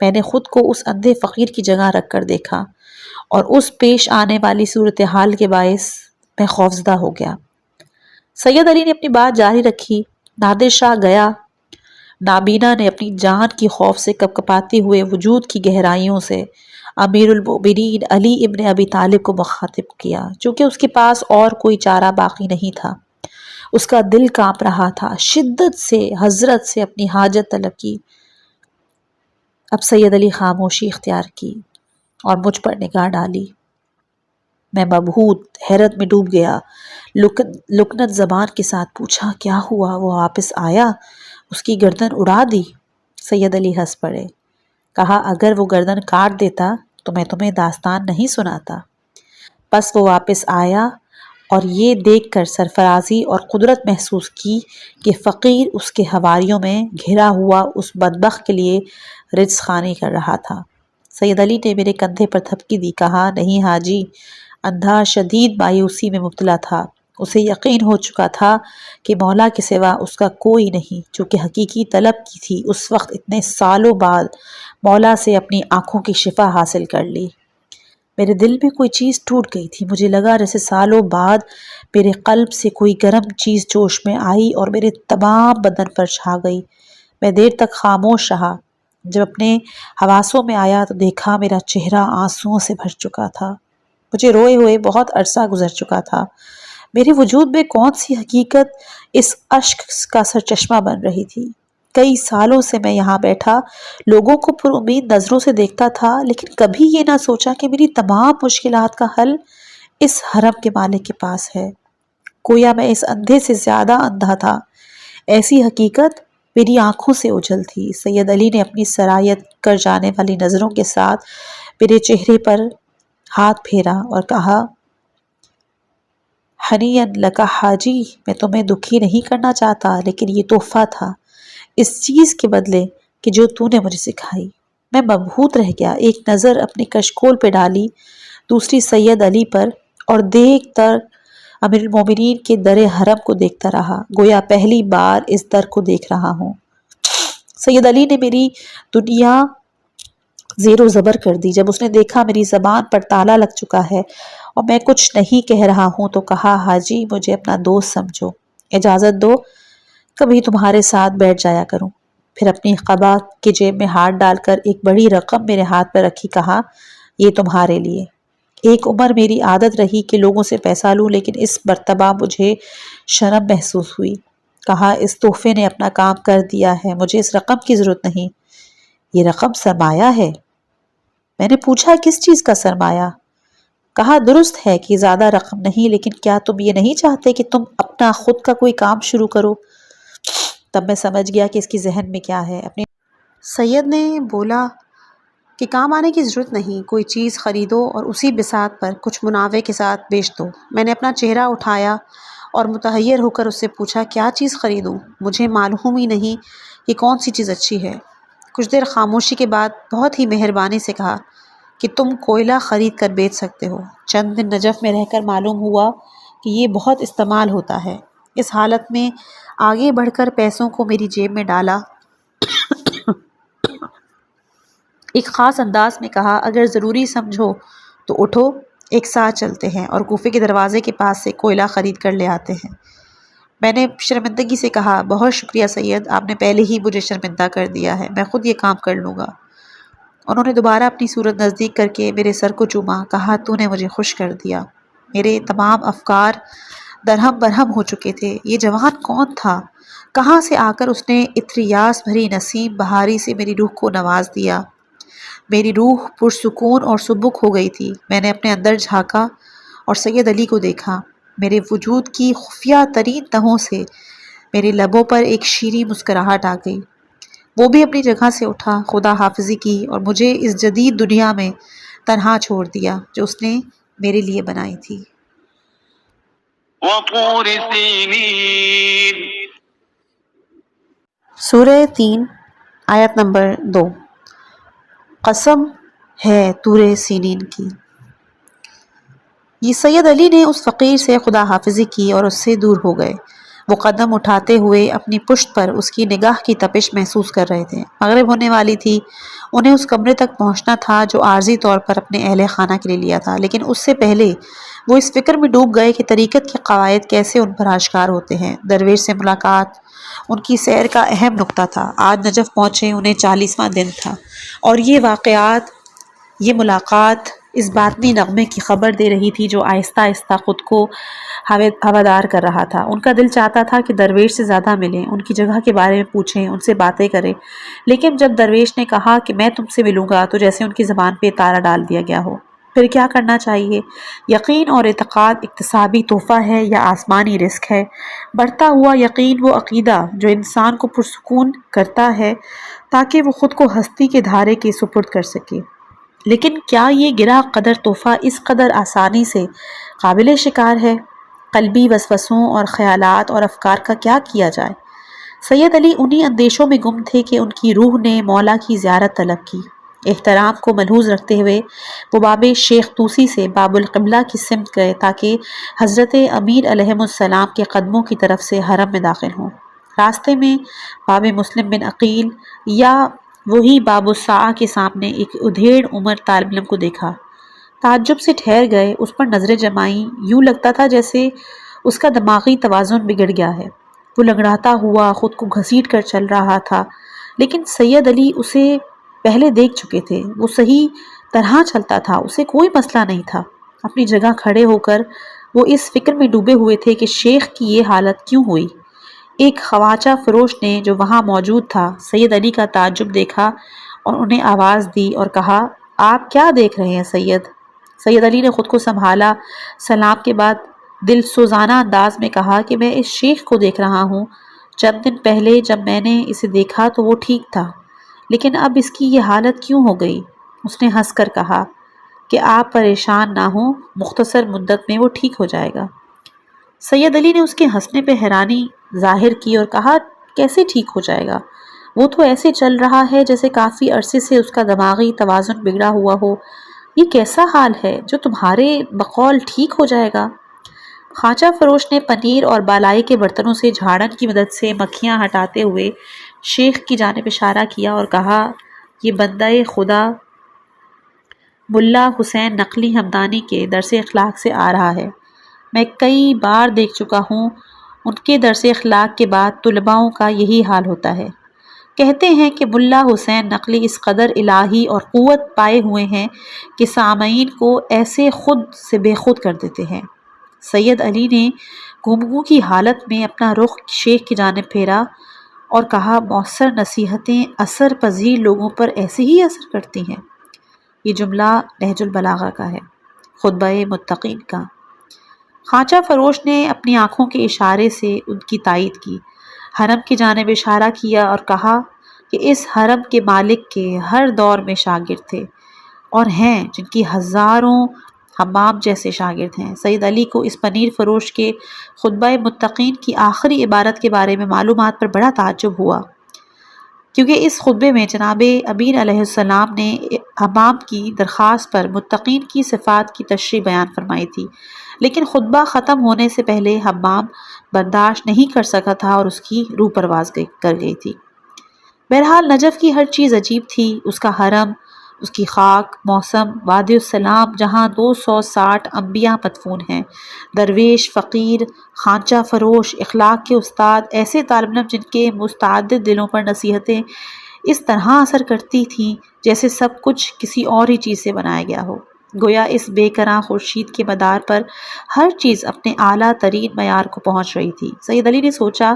میں نے خود کو اس اندھے فقیر کی جگہ رکھ کر دیکھا اور اس پیش آنے والی صورتحال کے باعث میں خوفزدہ ہو گیا۔ سید علی نے اپنی بات جاری رکھی۔ نادر شاہ گیا۔ نابینا نے اپنی جان کی خوف سے کپکپاتے ہوئے وجود کی گہرائیوں سے امیر المؤمنین علی ابن ابی طالب کو مخاطب کیا، چونکہ اس کے پاس اور کوئی چارہ باقی نہیں تھا۔ اس کا دل کانپ رہا تھا، شدت سے حضرت سے اپنی حاجت طلب کی۔ اب سید علی خاموشی اختیار کی اور مجھ پر نگاہ ڈالی۔ میں مبہوت حیرت میں ڈوب گیا۔ لکنت زبان کے ساتھ پوچھا، کیا ہوا؟ وہ واپس آیا؟ اس کی گردن اڑا دی؟ سید علی ہنس پڑے۔ کہا، اگر وہ گردن کاٹ دیتا تو میں تمہیں داستان نہیں سناتا۔ بس وہ واپس آیا اور یہ دیکھ کر سرفرازی اور قدرت محسوس کی کہ فقیر اس کے حواریوں میں گھرا ہوا اس بدبخت کے لیے رزق خوانی کر رہا تھا۔ سید علی نے میرے کندھے پر تھپکی دی، کہا، نہیں حاجی۔ اندھا شدید مایوسی میں مبتلا تھا۔ اسے یقین ہو چکا تھا کہ مولا کے سوا اس کا کوئی نہیں، چونکہ حقیقی طلب کی تھی اس وقت اتنے سالوں بعد مولا سے اپنی آنکھوں کی شفا حاصل کر لی۔ میرے دل میں کوئی چیز ٹوٹ گئی تھی۔ مجھے لگا جیسے سالوں بعد میرے قلب سے کوئی گرم چیز جوش میں آئی اور میرے تمام بدن پر چھا گئی۔ میں دیر تک خاموش رہا۔ جب اپنے حواسوں میں آیا تو دیکھا میرا چہرہ آنسوؤں سے بھر چکا تھا۔ مجھے روئے ہوئے بہت عرصہ گزر چکا تھا۔ میرے وجود میں کون سی حقیقت اس اشک کا سرچشمہ بن رہی تھی؟ کئی سالوں سے میں یہاں بیٹھا لوگوں کو پر امید نظروں سے دیکھتا تھا، لیکن کبھی یہ نہ سوچا کہ میری تمام مشکلات کا حل اس حرم کے مالک کے پاس ہے۔ گویا میں اس اندھے سے زیادہ اندھا تھا۔ ایسی حقیقت میری آنکھوں سے اوجھل تھی۔ سید علی نے اپنی سرایت کر جانے والی نظروں کے ساتھ میرے چہرے پر ہاتھ پھیرا اور کہا، حنین لکا حاجی، میں تمہیں دکھی نہیں کرنا چاہتا، لیکن یہ تحفہ تھا اس چیز کے بدلے کہ جو تو نے مجھے سکھائی۔ میں مبہوت رہ گیا۔ ایک نظر اپنے کشکول پہ ڈالی، دوسری سید علی پر، اور دیکھ کر امیر المومنین کے در حرم کو دیکھتا رہا، گویا پہلی بار اس در کو دیکھ رہا ہوں۔ سید علی نے میری دنیا زیر و زبر کر دی۔ جب اس نے دیکھا میری زبان پر تالا لگ چکا ہے اور میں کچھ نہیں کہہ رہا ہوں تو کہا، حاجی مجھے اپنا دوست سمجھو، اجازت دو کبھی تمہارے ساتھ بیٹھ جایا کروں۔ پھر اپنی قبا کے جیب میں ہاتھ ڈال کر ایک بڑی رقم میرے ہاتھ پر رکھی، کہا، یہ تمہارے لیے۔ ایک عمر میری عادت رہی کہ لوگوں سے پیسہ لوں، لیکن اس مرتبہ مجھے شرم محسوس ہوئی۔ کہا، اس تحفے نے اپنا کام کر دیا ہے، مجھے اس رقم کی ضرورت نہیں۔ یہ رقم سرمایہ ہے۔ میں نے پوچھا، کس چیز کا سرمایہ؟ کہا، درست ہے کہ زیادہ رقم نہیں، لیکن کیا تم یہ نہیں چاہتے کہ تم اپنا خود کا کوئی کام شروع کرو؟ تب میں سمجھ گیا کہ اس کی ذہن میں کیا ہے۔ اپنے سید نے بولا کہ کام آنے کی ضرورت نہیں، کوئی چیز خریدو اور اسی بساط پر کچھ منافع کے ساتھ بیچ دو۔ میں نے اپنا چہرہ اٹھایا اور متحیر ہو کر اس سے پوچھا، کیا چیز خریدوں؟ مجھے معلوم ہی نہیں کہ کون سی چیز اچھی ہے۔ کچھ دیر خاموشی کے بعد بہت ہی مہربانی سے کہا کہ تم کوئلہ خرید کر بیچ سکتے ہو۔ چند دن نجف میں رہ کر معلوم ہوا کہ یہ بہت استعمال ہوتا ہے۔ اس حالت میں آگے بڑھ کر پیسوں کو میری جیب میں ڈالا، ایک خاص انداز میں کہا، اگر ضروری سمجھو تو اٹھو، ایک ساتھ چلتے ہیں اور کوفے کے دروازے کے پاس سے کوئلہ خرید کر لے آتے ہیں۔ میں نے شرمندگی سے کہا، بہت شکریہ سید، آپ نے پہلے ہی مجھے شرمندہ کر دیا ہے، میں خود یہ کام کر لوں گا۔ انہوں نے دوبارہ اپنی صورت نزدیک کر کے میرے سر کو چوما، کہا، تو نے مجھے خوش کر دیا۔ میرے تمام افکار درہم برہم ہو چکے تھے۔ یہ جوان کون تھا؟ کہاں سے آ کر اس نے عطریاس بھری نسیم بہاری سے میری روح کو نواز دیا؟ میری روح پرسکون اور سبک ہو گئی تھی۔ میں نے اپنے اندر جھانکا اور سید علی کو دیکھا۔ میرے وجود کی خفیہ ترین تہوں سے میرے لبوں پر ایک شیریں مسکراہٹ آ گئی۔ وہ بھی اپنی جگہ سے اٹھا، خدا حافظی کی اور مجھے اس جدید دنیا میں تنہا چھوڑ دیا جو اس نے میرے لیے بنائی تھی۔ وطور سینین۔ سورہ 3 آیت نمبر 2۔ قسم ہے طور سینین کی۔ یہ سید علی نے اس فقیر سے خدا حافظی کی اور اس سے دور ہو گئے۔ وہ قدم اٹھاتے ہوئے اپنی پشت پر اس کی نگاہ کی تپش محسوس کر رہے تھے۔ مغرب ہونے والی تھی، انہیں اس کمرے تک پہنچنا تھا جو عارضی طور پر اپنے اہل خانہ کے لیے لیا تھا، لیکن اس سے پہلے وہ اس فکر میں ڈوب گئے کہ طریقت کے قواعد کیسے ان پر آشکار ہوتے ہیں۔ درویش سے ملاقات ان کی سیر کا اہم نقطہ تھا۔ آج نجف پہنچے، انہیں 40واں دن تھا، اور یہ ملاقات اس باطنی نغمے کی خبر دے رہی تھی جو آہستہ آہستہ خود کو ہوادار کر رہا تھا۔ ان کا دل چاہتا تھا کہ درویش سے زیادہ ملیں، ان کی جگہ کے بارے میں پوچھیں، ان سے باتیں کریں، لیکن جب درویش نے کہا کہ میں تم سے ملوں گا تو جیسے ان کی زبان پہ تالا ڈال دیا گیا ہو۔ پھر کیا کرنا چاہیے؟ یقین اور اعتقاد اکتسابی تحفہ ہے یا آسمانی رزق ہے؟ بڑھتا ہوا یقین وہ عقیدہ جو انسان کو پرسکون کرتا ہے تاکہ وہ خود کو ہستی کے دھارے کے سپرد کر سکے، لیکن کیا یہ گرہ قدر تحفہ اس قدر آسانی سے قابل شکار ہے؟ قلبی وسوسوں اور خیالات اور افکار کا کیا کیا جائے؟ سید علی انہی اندیشوں میں گم تھے کہ ان کی روح نے مولا کی زیارت طلب کی۔ احترام کو ملحوظ رکھتے ہوئے وہ باب شیخ طوسی سے باب القبلہ کی سمت گئے تاکہ حضرت امیر علیہ السلام کے قدموں کی طرف سے حرم میں داخل ہوں۔ راستے میں باب مسلم بن عقیل یا وہی باب الساعہ کے سامنے ایک ادھیڑ عمر طالب علم کو دیکھا۔ تعجب سے ٹھہر گئے، اس پر نظریں جمائیں، یوں لگتا تھا جیسے اس کا دماغی توازن بگڑ گیا ہے۔ وہ لنگڑاتا ہوا خود کو گھسیٹ کر چل رہا تھا، لیکن سید علی اسے پہلے دیکھ چکے تھے۔ وہ صحیح طرح چلتا تھا، اسے کوئی مسئلہ نہیں تھا۔ اپنی جگہ کھڑے ہو کر وہ اس فکر میں ڈوبے ہوئے تھے کہ شیخ کی یہ حالت کیوں ہوئی۔ ایک خواجہ فروش نے جو وہاں موجود تھا سید علی کا تعجب دیکھا اور انہیں آواز دی اور کہا، آپ کیا دیکھ رہے ہیں سید؟ سید علی نے خود کو سنبھالا، سلام کے بعد دل سوزانہ انداز میں کہا کہ میں اس شیخ کو دیکھ رہا ہوں۔ چند دن پہلے جب میں نے اسے دیکھا تو وہ ٹھیک تھا، لیکن اب اس کی یہ حالت کیوں ہو گئی؟ اس نے ہنس کر کہا کہ آپ پریشان نہ ہوں، مختصر مدت میں وہ ٹھیک ہو جائے گا۔ سید علی نے اس کے ہنسنے پہ حیرانی ظاہر کی اور کہا، کیسے ٹھیک ہو جائے گا؟ وہ تو ایسے چل رہا ہے جیسے کافی عرصے سے اس کا دماغی توازن بگڑا ہوا ہو۔ یہ کیسا حال ہے جو تمہارے بقول ٹھیک ہو جائے گا؟ خواجہ فروش نے پنیر اور بالائی کے برتنوں سے جھاڑن کی مدد سے مکھیاں ہٹاتے ہوئے شیخ کی جانب اشارہ کیا اور کہا، یہ بندہ خدا ملا حسین نقلی ہمدانی کے درس اخلاق سے آ رہا ہے۔ میں کئی بار دیکھ چکا ہوں، ان کے درس اخلاق کے بعد طلباؤں کا یہی حال ہوتا ہے۔ کہتے ہیں کہ ملا حسین نقلی اس قدر الہی اور قوت پائے ہوئے ہیں کہ سامعین کو ایسے خود سے بے خود کر دیتے ہیں۔ سید علی نے گفتگو کی حالت میں اپنا رخ شیخ کی جانب پھیرا اور کہا، مؤثر نصیحتیں اثر پذیر لوگوں پر ایسے ہی اثر کرتی ہیں۔ یہ جملہ نہج البلاغہ کا ہے، خطبہ متقین کا۔ خواجہ فروش نے اپنی آنکھوں کے اشارے سے ان کی تائید کی، حرم کی جانب اشارہ کیا اور کہا کہ اس حرم کے مالک کے ہر دور میں شاگرد تھے اور ہیں جن کی ہزاروں حمام جیسے شاگرد ہیں۔ سید علی کو اس پنیر فروش کے خطبہ متقین کی آخری عبارت کے بارے میں معلومات پر بڑا تعجب ہوا، کیونکہ اس خطبے میں جناب امیر علیہ السلام نے حمام کی درخواست پر متقین کی صفات کی تشریح بیان فرمائی تھی، لیکن خطبہ ختم ہونے سے پہلے حمام برداشت نہیں کر سکا تھا اور اس کی روح پرواز کر گئی تھی۔ بہرحال نجف کی ہر چیز عجیب تھی، اس کا حرم، اس کی خاک، موسم، وادی السلام جہاں 260 انبیاء مدفون ہیں، درویش، فقیر، خانچہ فروش، اخلاق کے استاد، ایسے طالب علم جن کے مستعد دلوں پر نصیحتیں اس طرح اثر کرتی تھیں جیسے سب کچھ کسی اور ہی چیز سے بنایا گیا ہو۔ گویا اس بے کراں خورشید کے مدار پر ہر چیز اپنے اعلیٰ ترین معیار کو پہنچ رہی تھی۔ سید علی نے سوچا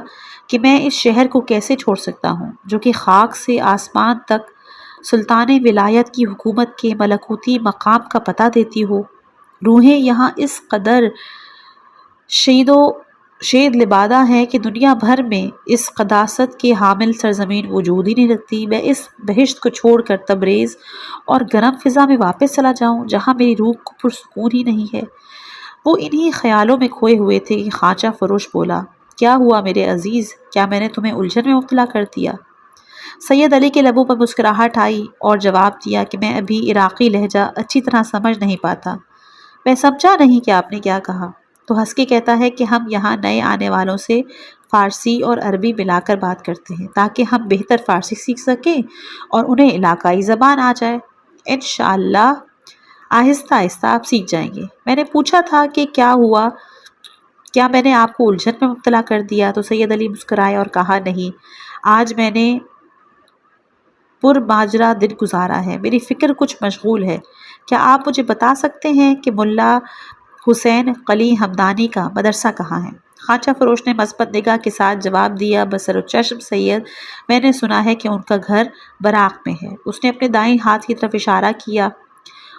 کہ میں اس شہر کو کیسے چھوڑ سکتا ہوں جو کہ خاک سے آسمان تک سلطان ولایت کی حکومت کے ملکوتی مقام کا پتہ دیتی ہو۔ روحیں یہاں اس قدر شید لبادہ ہیں کہ دنیا بھر میں اس قداست کے حامل سرزمین وجود ہی نہیں رکھتی۔ میں اس بہشت کو چھوڑ کر تبریز اور گرم فضا میں واپس چلا جاؤں جہاں میری روح کو پرسکون ہی نہیں ہے۔ وہ انہی خیالوں میں کھوئے ہوئے تھے کہ خانچہ فروش بولا، کیا ہوا میرے عزیز؟ کیا میں نے تمہیں الجھن میں مبتلا کر دیا؟ سید علی کے لبوں پر مسکراہٹ آئی اور جواب دیا کہ میں ابھی عراقی لہجہ اچھی طرح سمجھ نہیں پاتا۔ میں سمجھا نہیں کہ آپ نے کیا کہا۔ تو ہنس کے کہتا ہے کہ ہم یہاں نئے آنے والوں سے فارسی اور عربی ملا کر بات کرتے ہیں تاکہ ہم بہتر فارسی سیکھ سکیں اور انہیں علاقائی زبان آ جائے۔ انشاءاللہ آہستہ آہستہ آپ سیکھ جائیں گے۔ میں نے پوچھا تھا کہ کیا ہوا، کیا میں نے آپ کو الجھن میں مبتلا کر دیا؟ تو سید علی مسکرائے اور کہا نہیں، آج میں نے پرماجرا دن گزارا ہے، میری فکر کچھ مشغول ہے۔ کیا آپ مجھے بتا سکتے ہیں کہ ملا حسین قلی ہمدانی کا مدرسہ کہاں ہے؟ خانچہ فروش نے مثبت نگاہ کے ساتھ جواب دیا، بصر و چشم سید، میں نے سنا ہے کہ ان کا گھر براق میں ہے۔ اس نے اپنے دائیں ہاتھ کی طرف اشارہ کیا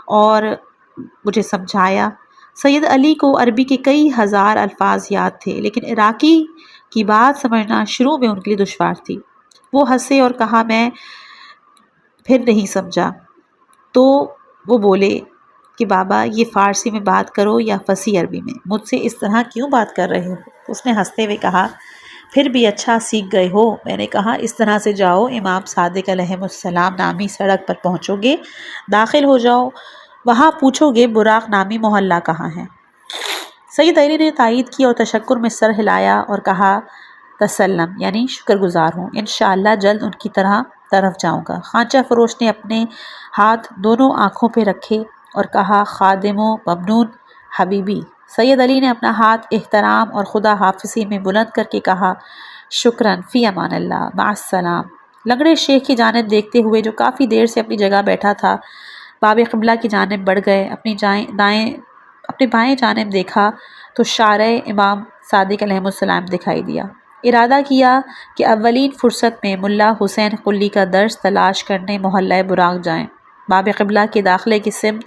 اور مجھے سمجھایا۔ سید علی کو عربی کے کئی ہزار الفاظ یاد تھے، لیکن عراقی کی بات سمجھنا شروع میں ان کے لیے دشوار تھی۔ وہ ہنسے اور کہا، میں پھر نہیں سمجھا۔ تو وہ بولے کہ بابا یہ فارسی میں بات کرو یا فصیح عربی میں، مجھ سے اس طرح کیوں بات کر رہے ہو؟ اس نے ہنستے ہوئے کہا، پھر بھی اچھا سیکھ گئے ہو۔ میں نے کہا، اس طرح سے جاؤ، امام صادق علیہ السلام نامی سڑک پر پہنچو گے، داخل ہو جاؤ، وہاں پوچھو گے براق نامی محلہ کہاں ہے۔ سید علی نے تائید کی اور تشکر میں سر ہلایا اور کہا، تسلم، یعنی شکر گزار ہوں، انشاءاللہ جلد ان کی طرف جاؤں گا۔ خانچہ فروش نے اپنے ہاتھ دونوں آنکھوں پہ رکھے اور کہا، خادم و ممنون حبیبی۔ سید علی نے اپنا ہاتھ احترام اور خدا حافظی میں بلند کر کے کہا، شکراً، فی امان اللہ، مع السلام۔ لنگڑے شیخ کی جانب دیکھتے ہوئے جو کافی دیر سے اپنی جگہ بیٹھا تھا، باب قبلہ کی جانب بڑھ گئے۔ اپنے بائیں جانب دیکھا تو شارع امام صادق علیہ السلام دکھائی دیا۔ ارادہ کیا کہ اولین فرصت میں ملا حسین قلی کا درس تلاش کرنے محلہ براق جائیں۔ باب قبلہ کے داخلے کی سمت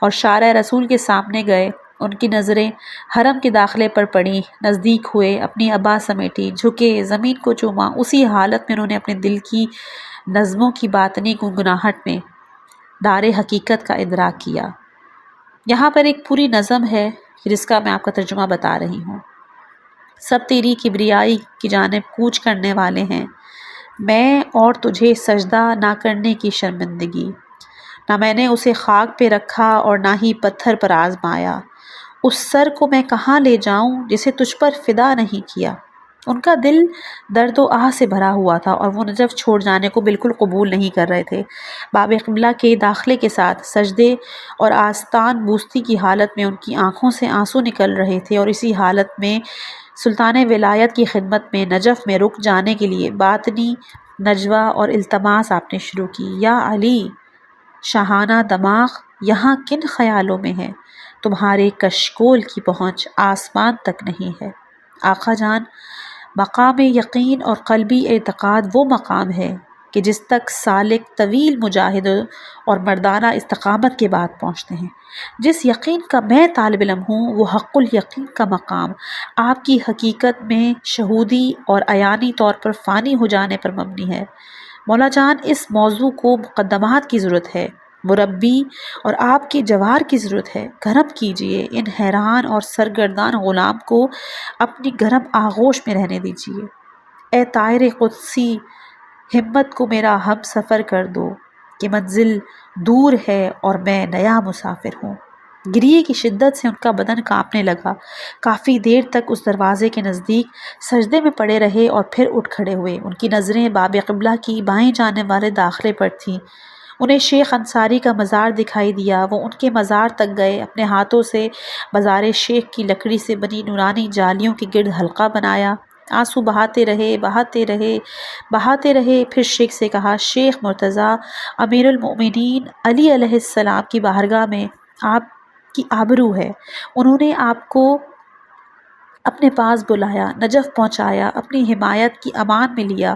اور شارع رسول کے سامنے گئے۔ ان کی نظریں حرم کے داخلے پر پڑیں، نزدیک ہوئے، اپنی ابا سمیٹی، جھکے، زمین کو چوما۔ اسی حالت میں انہوں نے اپنے دل کی نظموں کی باطنی گنگناہٹ میں دار حقیقت کا ادراک کیا۔ یہاں پر ایک پوری نظم ہے جس کا میں آپ کا ترجمہ بتا رہی ہوں۔ سب تیری کبریائی کی جانب کوچ کرنے والے ہیں، میں اور تجھے سجدہ نہ کرنے کی شرمندگی، نہ میں نے اسے خاک پہ رکھا اور نہ ہی پتھر پر آزمایا، اس سر کو میں کہاں لے جاؤں جسے تجھ پر فدا نہیں کیا۔ ان کا دل درد و آہ سے بھرا ہوا تھا اور وہ نجف چھوڑ جانے کو بالکل قبول نہیں کر رہے تھے۔ باب قبلہ کے داخلے کے ساتھ سجدے اور آستان بوستی کی حالت میں ان کی آنکھوں سے آنسو نکل رہے تھے، اور اسی حالت میں سلطان ولایت کی خدمت میں نجف میں رک جانے کے لیے باطنی نجوہ اور التماس آپ نے شروع کی۔ یا علی، شاہانہ دماغ یہاں کن خیالوں میں ہے؟ تمہارے کشکول کی پہنچ آسمان تک نہیں ہے۔ آقا جان، مقام یقین اور قلبی اعتقاد وہ مقام ہے کہ جس تک سالک طویل مجاہدہ اور مردانہ استقامت کے بعد پہنچتے ہیں۔ جس یقین کا میں طالب علم ہوں وہ حق الیقین کا مقام آپ کی حقیقت میں شہودی اور عیانی طور پر فانی ہو جانے پر مبنی ہے۔ مولا جان، اس موضوع کو مقدمات کی ضرورت ہے، مربی اور آپ کے جوار کی ضرورت ہے۔ گرم کیجئے، ان حیران اور سرگردان غلام کو اپنی گرم آغوش میں رہنے دیجئے۔ اے طائر قدسی، ہمت کو میرا ہم سفر کر دو کہ منزل دور ہے اور میں نیا مسافر ہوں۔ گریے کی شدت سے ان کا بدن کانپنے لگا۔ کافی دیر تک اس دروازے کے نزدیک سجدے میں پڑے رہے اور پھر اٹھ کھڑے ہوئے۔ ان کی نظریں باب قبلہ کی بائیں جانب والے داخلے پر تھیں۔ انہیں شیخ انصاری کا مزار دکھائی دیا۔ وہ ان کے مزار تک گئے، اپنے ہاتھوں سے مزار شیخ کی لکڑی سے بنی نورانی جالیوں کے گرد حلقہ بنایا، آنسو بہاتے رہے۔ پھر شیخ سے کہا، شیخ مرتضیٰ، امیر المؤمنین علی علیہ السلام کی بارگاہ میں آپ کی آبرو ہے، انہوں نے آپ کو اپنے پاس بلایا، نجف پہنچایا، اپنی حمایت کی امان میں لیا،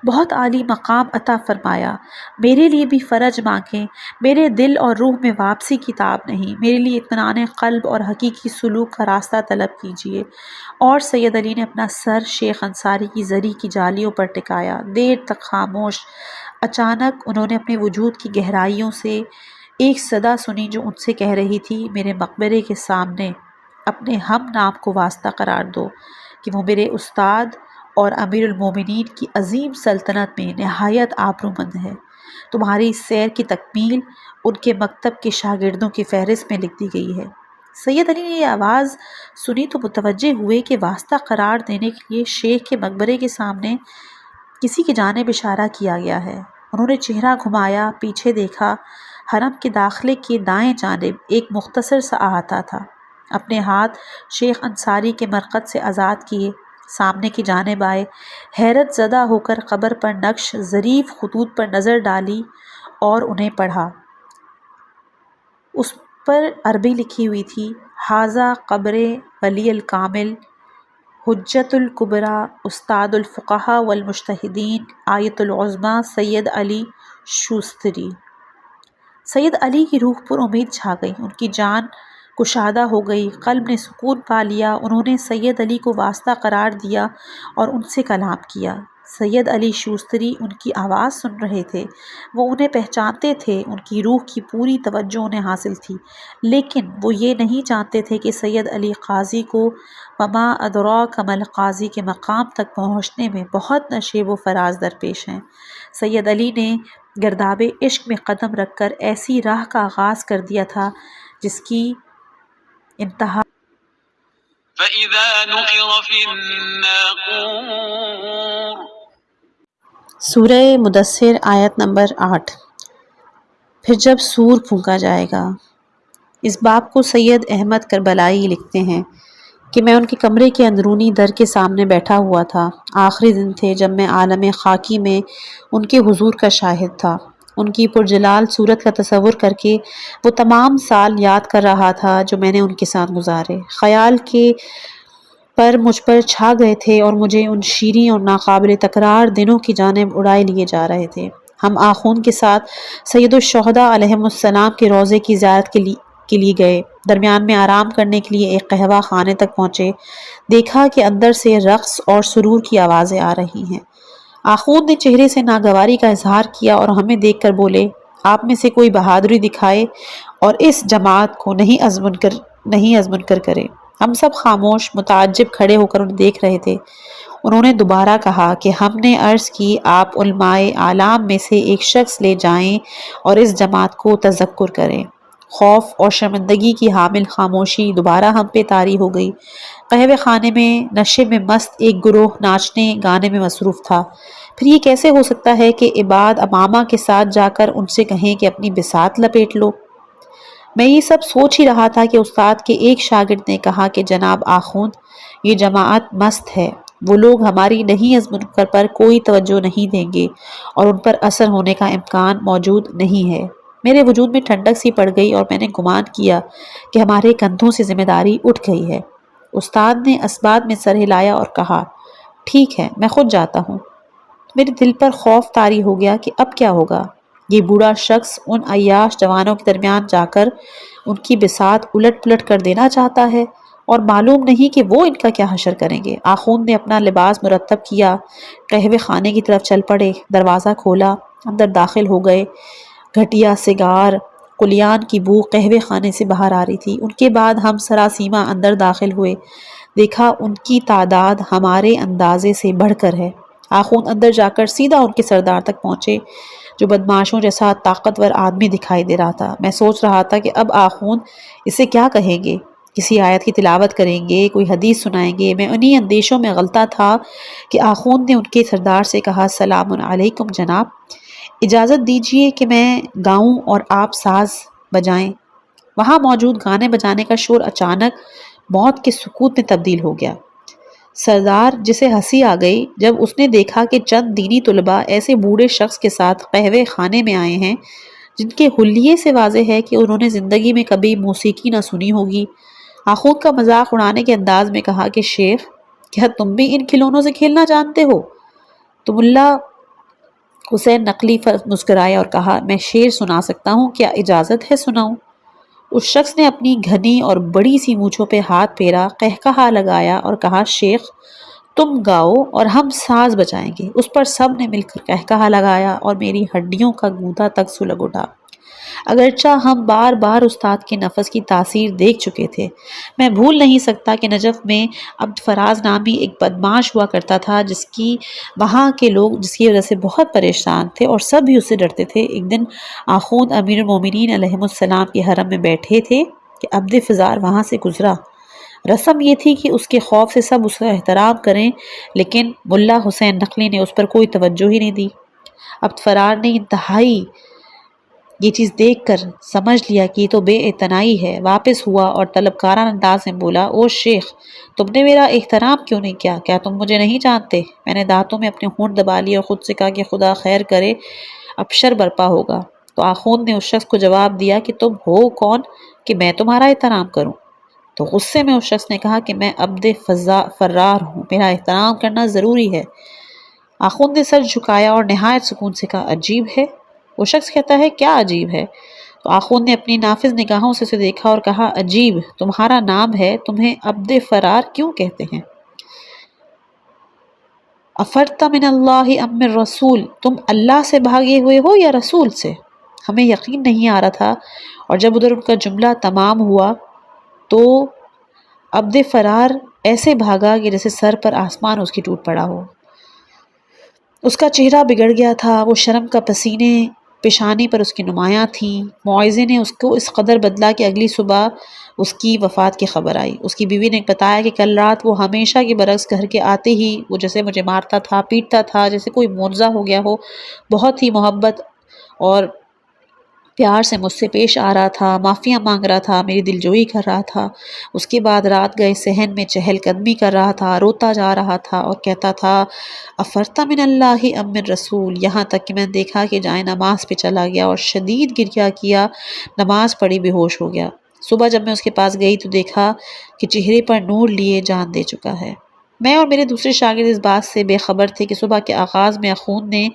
بہت عالی مقام عطا فرمایا۔ میرے لیے بھی فرج مانگیں، میرے دل اور روح میں واپسی کی تاب نہیں، میرے لیے اطمینان قلب اور حقیقی سلوک کا راستہ طلب کیجیے۔ اور سید علی نے اپنا سر شیخ انصاری کی زری کی جالیوں پر ٹکایا، دیر تک خاموش۔ اچانک انہوں نے اپنے وجود کی گہرائیوں سے ایک صدا سنی جو ان سے کہہ رہی تھی، میرے مقبرے کے سامنے اپنے ہم نام کو واسطہ قرار دو کہ وہ میرے استاد اور امیر المومنین کی عظیم سلطنت میں نہایت آبرومند ہے۔ تمہاری سیر کی تکمیل ان کے مکتب کے شاگردوں کی فہرست میں لکھ دی گئی ہے۔ سید علی نے یہ آواز سنی تو متوجہ ہوئے کہ واسطہ قرار دینے کے لیے شیخ کے مقبرے کے سامنے کسی کی جانب اشارہ کیا گیا ہے۔ انہوں نے چہرہ گھمایا، پیچھے دیکھا۔ حرم کے داخلے کے دائیں جانب ایک مختصر سا احاطہ تھا۔ اپنے ہاتھ شیخ انصاری کے مرقد سے آزاد کیے، سامنے کی جانب آئے، حیرت زدہ ہو کر قبر پر نقش ظریف خطوط پر نظر ڈالی اور انہیں پڑھا۔ اس پر عربی لکھی ہوئی تھی: ھذا قبر ولی الکامل حجۃ الکبریٰ استاد الفقہاء والمجتہدین آیۃ العظمیٰ سید علی شوستری۔ سید علی کی روح پر امید چھا گئی، ان کی جان کشادہ ہو گئی، قلب نے سکون پا لیا۔ انہوں نے سید علی کو واسطہ قرار دیا اور ان سے کلام کیا۔ سید علی شوستری ان کی آواز سن رہے تھے، وہ انہیں پہچانتے تھے، ان کی روح کی پوری توجہ انہیں حاصل تھی، لیکن وہ یہ نہیں جانتے تھے کہ سید علی قاضی کو وما ادراک ما القاضی کے مقام تک پہنچنے میں بہت نشیب و فراز درپیش ہیں۔ سید علی نے گرداب عشق میں قدم رکھ کر ایسی راہ کا آغاز کر دیا تھا جس کی انتہا فَإِذَا نُقِرَ فِي النَّاقُورِ۔ سورہ مدثر آیت نمبر 8۔ پھر جب سور پھونکا جائے گا۔ اس باب کو سید احمد کربلائی لکھتے ہیں کہ میں ان کے کمرے کے اندرونی در کے سامنے بیٹھا ہوا تھا۔ آخری دن تھے جب میں عالم خاکی میں ان کے حضور کا شاہد تھا۔ ان کی پرجلال صورت کا تصور کر کے وہ تمام سال یاد کر رہا تھا جو میں نے ان کے ساتھ گزارے۔ خیال کے پر مجھ پر چھا گئے تھے اور مجھے ان شیریں اور ناقابل تکرار دنوں کی جانب اڑائے لیے جا رہے تھے۔ ہم آخوند کے ساتھ سید الشہداء علیہم السلام کے روضے کی زیارت کے لیے گئے۔ درمیان میں آرام کرنے کے لیے ایک قہوہ خانے تک پہنچے، دیکھا کہ اندر سے رقص اور سرور کی آوازیں آ رہی ہیں۔ آخوند نے چہرے سے ناگواری کا اظہار کیا اور ہمیں دیکھ کر بولے: آپ میں سے کوئی بہادری دکھائے اور اس جماعت کو نہیں ازمن کر کرے۔ ہم سب خاموش متعجب کھڑے ہو کر انہیں دیکھ رہے تھے۔ انہوں نے دوبارہ کہا کہ ہم نے عرض کی آپ علماء اعلام میں سے ایک شخص لے جائیں اور اس جماعت کو تذکر کریں۔ خوف اور شرمندگی کی حامل خاموشی دوبارہ ہم پہ طاری ہو گئی۔ قہوہ خانے میں نشے میں مست ایک گروہ ناچنے گانے میں مصروف تھا۔ پھر یہ کیسے ہو سکتا ہے کہ عباد امامہ کے ساتھ جا کر ان سے کہیں کہ اپنی بساط لپیٹ لو؟ میں یہ سب سوچ ہی رہا تھا کہ استاد کے ایک شاگرد نے کہا کہ جناب آخوند، یہ جماعت مست ہے، وہ لوگ ہماری نہیں ازمن پر کوئی توجہ نہیں دیں گے اور ان پر اثر ہونے کا امکان موجود نہیں ہے۔ میرے وجود میں ٹھنڈک سی پڑ گئی اور میں نے گمان کیا کہ ہمارے کندھوں سے ذمہ داری اٹھ گئی ہے۔ استاد نے اسبات میں سر ہلایا اور کہا: ٹھیک ہے، میں خود جاتا ہوں۔ میرے دل پر خوف طاری ہو گیا کہ اب کیا ہوگا۔ یہ بوڑھا شخص ان عیاش جوانوں کے درمیان جا کر ان کی بساط الٹ پلٹ کر دینا چاہتا ہے اور معلوم نہیں کہ وہ ان کا کیا حشر کریں گے۔ آخوند نے اپنا لباس مرتب کیا، قہوہ خانے کی طرف چل پڑے، دروازہ کھولا، اندر داخل ہو گئے۔ گھٹیا سگار قلیان کی بو قہوہ خانے سے باہر آ رہی تھی۔ ان کے بعد ہم سراسیمہ اندر داخل ہوئے، دیکھا ان کی تعداد ہمارے اندازے سے بڑھ کر ہے۔ آخوند اندر جا کر سیدھا ان کے سردار تک پہنچے جو بدماشوں جیسا طاقتور آدمی دکھائی دے رہا تھا۔ میں سوچ رہا تھا کہ اب آخوند اسے کیا کہیں گے، کسی آیت کی تلاوت کریں گے، کوئی حدیث سنائیں گے۔ میں انہی اندیشوں میں غلطہ تھا کہ آخوند نے ان کے سردار سے کہا: سلام علیکم جناب، اجازت دیجیے کہ میں گاؤں اور آپ ساز بجائیں۔ وہاں موجود گانے بجانے کا شور اچانک موت کے سکوت میں تبدیل ہو گیا۔ سردار جسے ہنسی آ گئی جب اس نے دیکھا کہ چند دینی طلباء ایسے بوڑھے شخص کے ساتھ قہوہ خانے میں آئے ہیں جن کے حلیے سے واضح ہے کہ انہوں نے زندگی میں کبھی موسیقی نہ سنی ہوگی۔ آخوند کا مذاق اڑانے کے انداز میں کہا کہ شیخ، کیا تم بھی ان کھلونوں سے کھیلنا جانتے ہو؟ تو ملا حسین نقلی مسکرائے اور کہا: میں شعر سنا سکتا ہوں، کیا اجازت ہے سناؤں؟ اس شخص نے اپنی گھنی اور بڑی سی مونچھوں پہ ہاتھ پھیرا، قہقہا لگایا اور کہا: شیخ تم گاؤ اور ہم ساز بجائیں گے۔ اس پر سب نے مل کر قہقہا لگایا اور میری ہڈیوں کا گودا تک سلگ اٹھا۔ اگرچہ ہم بار بار استاد کے نفس کی تاثیر دیکھ چکے تھے، میں بھول نہیں سکتا کہ نجف میں عبد فراز نامی ایک بدماش ہوا کرتا تھا جس کی وہاں کے لوگ جس کی وجہ سے بہت پریشان تھے اور سب بھی اس سے ڈرتے تھے۔ ایک دن آخوند امیر المومنین علیہ السلام کے حرم میں بیٹھے تھے کہ عبد فزار وہاں سے گزرا۔ رسم یہ تھی کہ اس کے خوف سے سب اس کا احترام کریں، لیکن ملا حسین نقوی نے اس پر کوئی توجہ ہی نہیں دی۔ عبد فرار نے انتہائی یہ چیز دیکھ کر سمجھ لیا کہ یہ تو بے اعتنائی ہے، واپس ہوا اور طلبکارانہ انداز میں بولا، او شیخ، تم نے میرا احترام کیوں نہیں کیا؟ کیا تم مجھے نہیں جانتے؟ میں نے دانتوں میں اپنے ہونٹ دبا لیے اور خود سے کہا کہ خدا خیر کرے، اب شر برپا ہوگا۔ تو آخوند نے اس شخص کو جواب دیا کہ تم ہو کون کہ میں تمہارا احترام کروں؟ تو غصے میں اس شخص نے کہا کہ میں عبد فرار ہوں، میرا احترام کرنا ضروری ہے۔ آخوند نے سر جھکایا اور نہایت سکون سے کہا، عجیب ہے۔ وہ شخص کہتا ہے، کیا عجیب ہے؟ تو آخوند نے اپنی نافذ نگاہوں سے اسے دیکھا اور کہا، عجیب تمہارا نام ہے، تمہیں عبد فرار کیوں کہتے ہیں؟ افرت من اللہ ام من رسول، تم اللہ سے بھاگے ہوئے ہو یا رسول سے؟ ہمیں یقین نہیں آ رہا تھا، اور جب ادھر ان کا جملہ تمام ہوا تو عبد فرار ایسے بھاگا کہ جیسے سر پر آسمان اس کی ٹوٹ پڑا ہو۔ اس کا چہرہ بگڑ گیا تھا، وہ شرم کا پسینے پیشانی پر اس کی نمایاں تھیں۔ معاوضے نے اس کو اس قدر بدلا کہ اگلی صبح اس کی وفات کی خبر آئی۔ اس کی بیوی نے بتایا کہ کل رات وہ ہمیشہ کے برعکس گھر کے آتے ہی وہ جیسے مجھے مارتا تھا، پیٹتا تھا، جیسے کوئی معجزہ ہو گیا ہو، بہت ہی محبت اور پیار سے مجھ سے پیش آ رہا تھا، معافیاں مانگ رہا تھا، میری دل جوئی کر رہا تھا۔ اس کے بعد رات گئے صحن میں چہل قدمی کر رہا تھا، روتا جا رہا تھا اور کہتا تھا، افرت من اللہ ام من رسول، یہاں تک کہ میں نے دیکھا کہ جائے نماز پہ چلا گیا اور شدید گریہ کیا، نماز پڑھی، بے ہوش ہو گیا۔ صبح جب میں اس کے پاس گئی تو دیکھا کہ چہرے پر نور لیے جان دے چکا ہے۔ میں اور میرے دوسرے شاگرد اس بات سے بے خبر تھے کہ صبح کے آغاز میں آخوند نے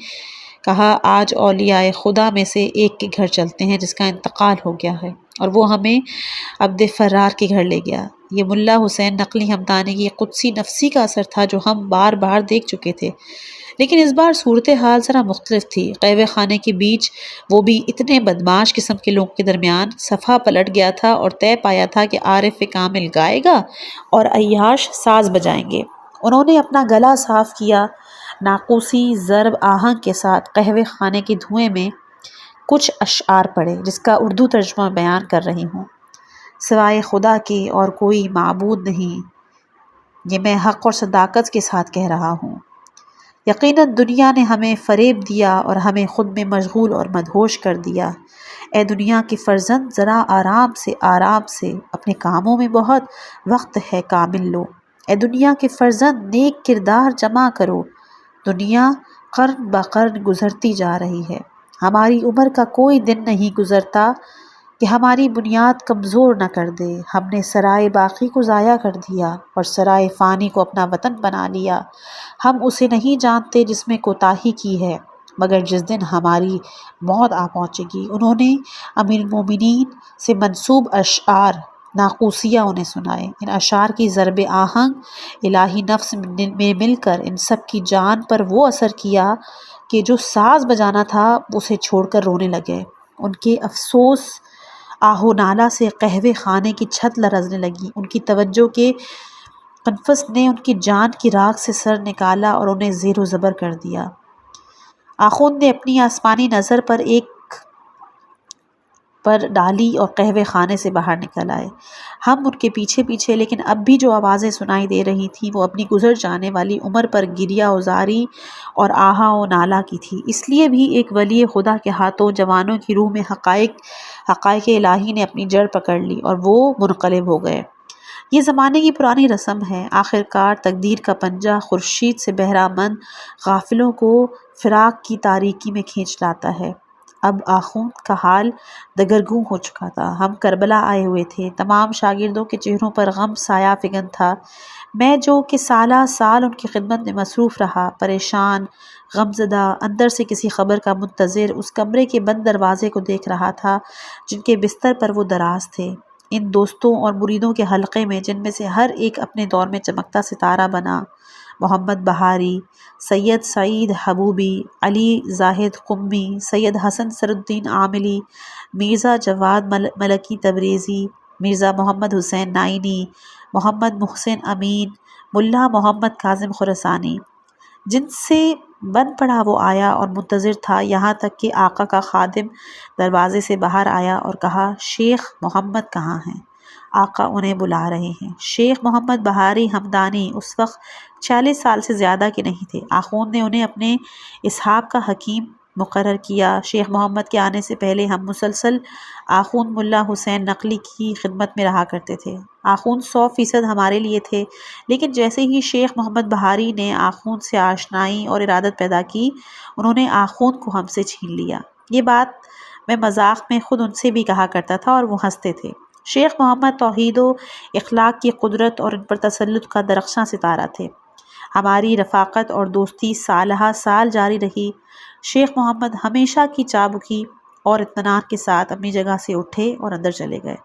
کہا، آج اولیاء خدا میں سے ایک کے گھر چلتے ہیں جس کا انتقال ہو گیا ہے، اور وہ ہمیں عبد فرار کے گھر لے گیا۔ یہ ملا حسین نقوی ہمدانی کی قدسی نفسی کا اثر تھا جو ہم بار بار دیکھ چکے تھے، لیکن اس بار صورتحال ذرا مختلف تھی۔ قہوہ خانے کے بیچ، وہ بھی اتنے بدمعاش قسم کے لوگوں کے درمیان، صفحہ پلٹ گیا تھا اور طے پایا تھا کہ عارف کامل گائے گا اور عیاش ساز بجائیں گے۔ انہوں نے اپنا گلا صاف کیا، ناقوسی ضرب آہنگ کے ساتھ قہوہ خانے کے دھوئیں میں کچھ اشعار پڑھے جس کا اردو ترجمہ بیان کر رہی ہوں۔ سوائے خدا کے اور کوئی معبود نہیں، یہ میں حق اور صداقت کے ساتھ کہہ رہا ہوں۔ یقیناً دنیا نے ہمیں فریب دیا اور ہمیں خود میں مشغول اور مدہوش کر دیا۔ اے دنیا کے فرزند، ذرا آرام سے اپنے کاموں میں بہت وقت ہے کامل لو۔ اے دنیا کے فرزند، نیک کردار جمع کرو۔ دنیا قرن بہ قرن گزرتی جا رہی ہے، ہماری عمر کا کوئی دن نہیں گزرتا کہ ہماری بنیاد کمزور نہ کر دے۔ ہم نے سرائے باقی کو ضائع کر دیا اور سرائے فانی کو اپنا وطن بنا لیا۔ ہم اسے نہیں جانتے جس میں کوتاہی کی ہے، مگر جس دن ہماری موت آ پہنچے گی۔ انہوں نے امیر المومنین سے منسوب اشعار ناقوسیہ انہیں سنائے۔ ان اشعار کی ضرب آہنگ الہی نفس میں مل کر ان سب کی جان پر وہ اثر کیا کہ جو ساز بجانا تھا اسے چھوڑ کر رونے لگے۔ ان کے افسوس آہ و نالہ سے قہوہ خانے کی چھت لرزنے لگی۔ ان کی توجہ کے قنفذ نے ان کی جان کی راکھ سے سر نکالا اور انہیں زیر و زبر کر دیا۔ آخوند نے اپنی آسمانی نظر پر ڈالی اور قہوہ خانے سے باہر نکل آئے۔ ہم ان کے پیچھے پیچھے، لیکن اب بھی جو آوازیں سنائی دے رہی تھیں وہ اپنی گزر جانے والی عمر پر گریہ وزاری اور آہا و نالہ کی تھی۔ اس لیے بھی ایک ولی خدا کے ہاتھوں جوانوں کی روح میں حقائق الہی نے اپنی جڑ پکڑ لی اور وہ منقلب ہو گئے۔ یہ زمانے کی پرانی رسم ہے، آخر کار تقدیر کا پنجہ خورشید سے بہرہ مند غافلوں کو فراق کی تاریکی میں کھینچ لاتا ہے۔ اب آخوند کا حال دگرگوں ہو چکا تھا۔ ہم کربلا آئے ہوئے تھے، تمام شاگردوں کے چہروں پر غم سایہ فگن تھا۔ میں جو کہ سالہ سال ان کی خدمت میں مصروف رہا، پریشان، غمزدہ، اندر سے کسی خبر کا منتظر، اس کمرے کے بند دروازے کو دیکھ رہا تھا جن کے بستر پر وہ دراز تھے، ان دوستوں اور مریدوں کے حلقے میں جن میں سے ہر ایک اپنے دور میں چمکتا ستارہ بنا، محمد بہاری، سید سعید حبوبی، علی زاہد قمی، سید حسن سر الدین عاملی، مرزا جواد ملکی تبریزی، مرزا محمد حسین نائینی، محمد محسن امین، ملا محمد کاظم خراسانی۔ جن سے بن پڑا وہ آیا اور منتظر تھا، یہاں تک کہ آقا کا خادم دروازے سے باہر آیا اور کہا، شیخ محمد کہاں ہیں؟ آقا انہیں بلا رہے ہیں۔ شیخ محمد بہاری ہمدانی اس وقت 40 سال سے زیادہ کے نہیں تھے۔ آخوند نے انہیں اپنے اصحاب کا حکیم مقرر کیا۔ شیخ محمد کے آنے سے پہلے ہم مسلسل آخوند ملا حسین نقوی کی خدمت میں رہا کرتے تھے۔ آخوند 100% ہمارے لیے تھے، لیکن جیسے ہی شیخ محمد بہاری نے آخوند سے آشنائی اور ارادت پیدا کی، انہوں نے آخوند کو ہم سے چھین لیا۔ یہ بات میں مذاق میں خود ان سے بھی کہا کرتا تھا اور وہ ہنستے تھے۔ شیخ محمد توحید و اخلاق کی قدرت اور ان پر تسلط کا درخشاں ستارہ تھے۔ ہماری رفاقت اور دوستی سالہ سال جاری رہی۔ شیخ محمد ہمیشہ کی چابکی اور اطمینان کے ساتھ اپنی جگہ سے اٹھے اور اندر چلے گئے۔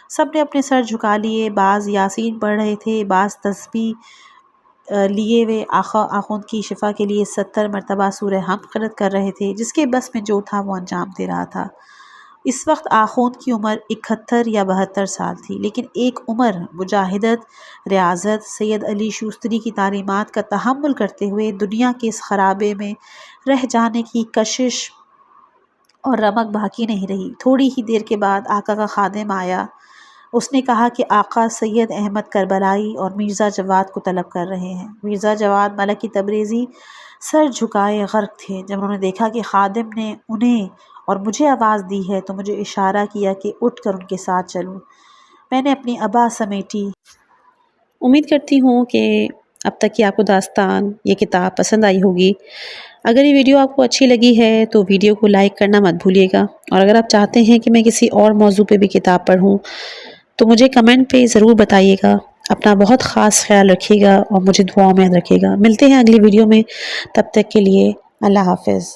سب نے اپنے سر جھکا لیے، بعض یاسین پڑھ رہے تھے، بعض تسبیح لیے ہوئے آخوند کی شفا کے لیے 70 مرتبہ سورہ حمد قرأت کر رہے تھے۔ جس کے بس میں جو تھا وہ انجام دے رہا تھا۔ اس وقت آخوند کی عمر 71 یا 72 سال تھی، لیکن ایک عمر مجاہدت، ریاضت، سید علی شوستری کی تعلیمات کا تحمل کرتے ہوئے دنیا کے اس خرابے میں رہ جانے کی کشش اور رمق باقی نہیں رہی۔ تھوڑی ہی دیر کے بعد آقا کا خادم آیا۔ اس نے کہا کہ آقا سید احمد کربلائی اور مرزا جواد کو طلب کر رہے ہیں۔ مرزا جواد ملکی تبریزی سر جھکائے غرق تھے۔ جب انہوں نے دیکھا کہ خادم نے انہیں اور مجھے آواز دی ہے تو مجھے اشارہ کیا کہ اٹھ کر ان کے ساتھ چلوں۔ میں نے اپنی ابا سمیٹی۔ امید کرتی ہوں کہ اب تک کی آپ کو داستان، یہ کتاب پسند آئی ہوگی۔ اگر یہ ویڈیو آپ کو اچھی لگی ہے تو ویڈیو کو لائک کرنا مت بھولیے گا، اور اگر آپ چاہتے ہیں کہ میں کسی اور موضوع پہ بھی کتاب پڑھوں تو مجھے کمنٹ پہ ضرور بتائیے گا۔ اپنا بہت خاص خیال رکھیے گا اور مجھے دعاؤں میں یاد رکھیے گا۔ ملتے ہیں اگلی ویڈیو میں، تب تک کے لیے اللہ حافظ۔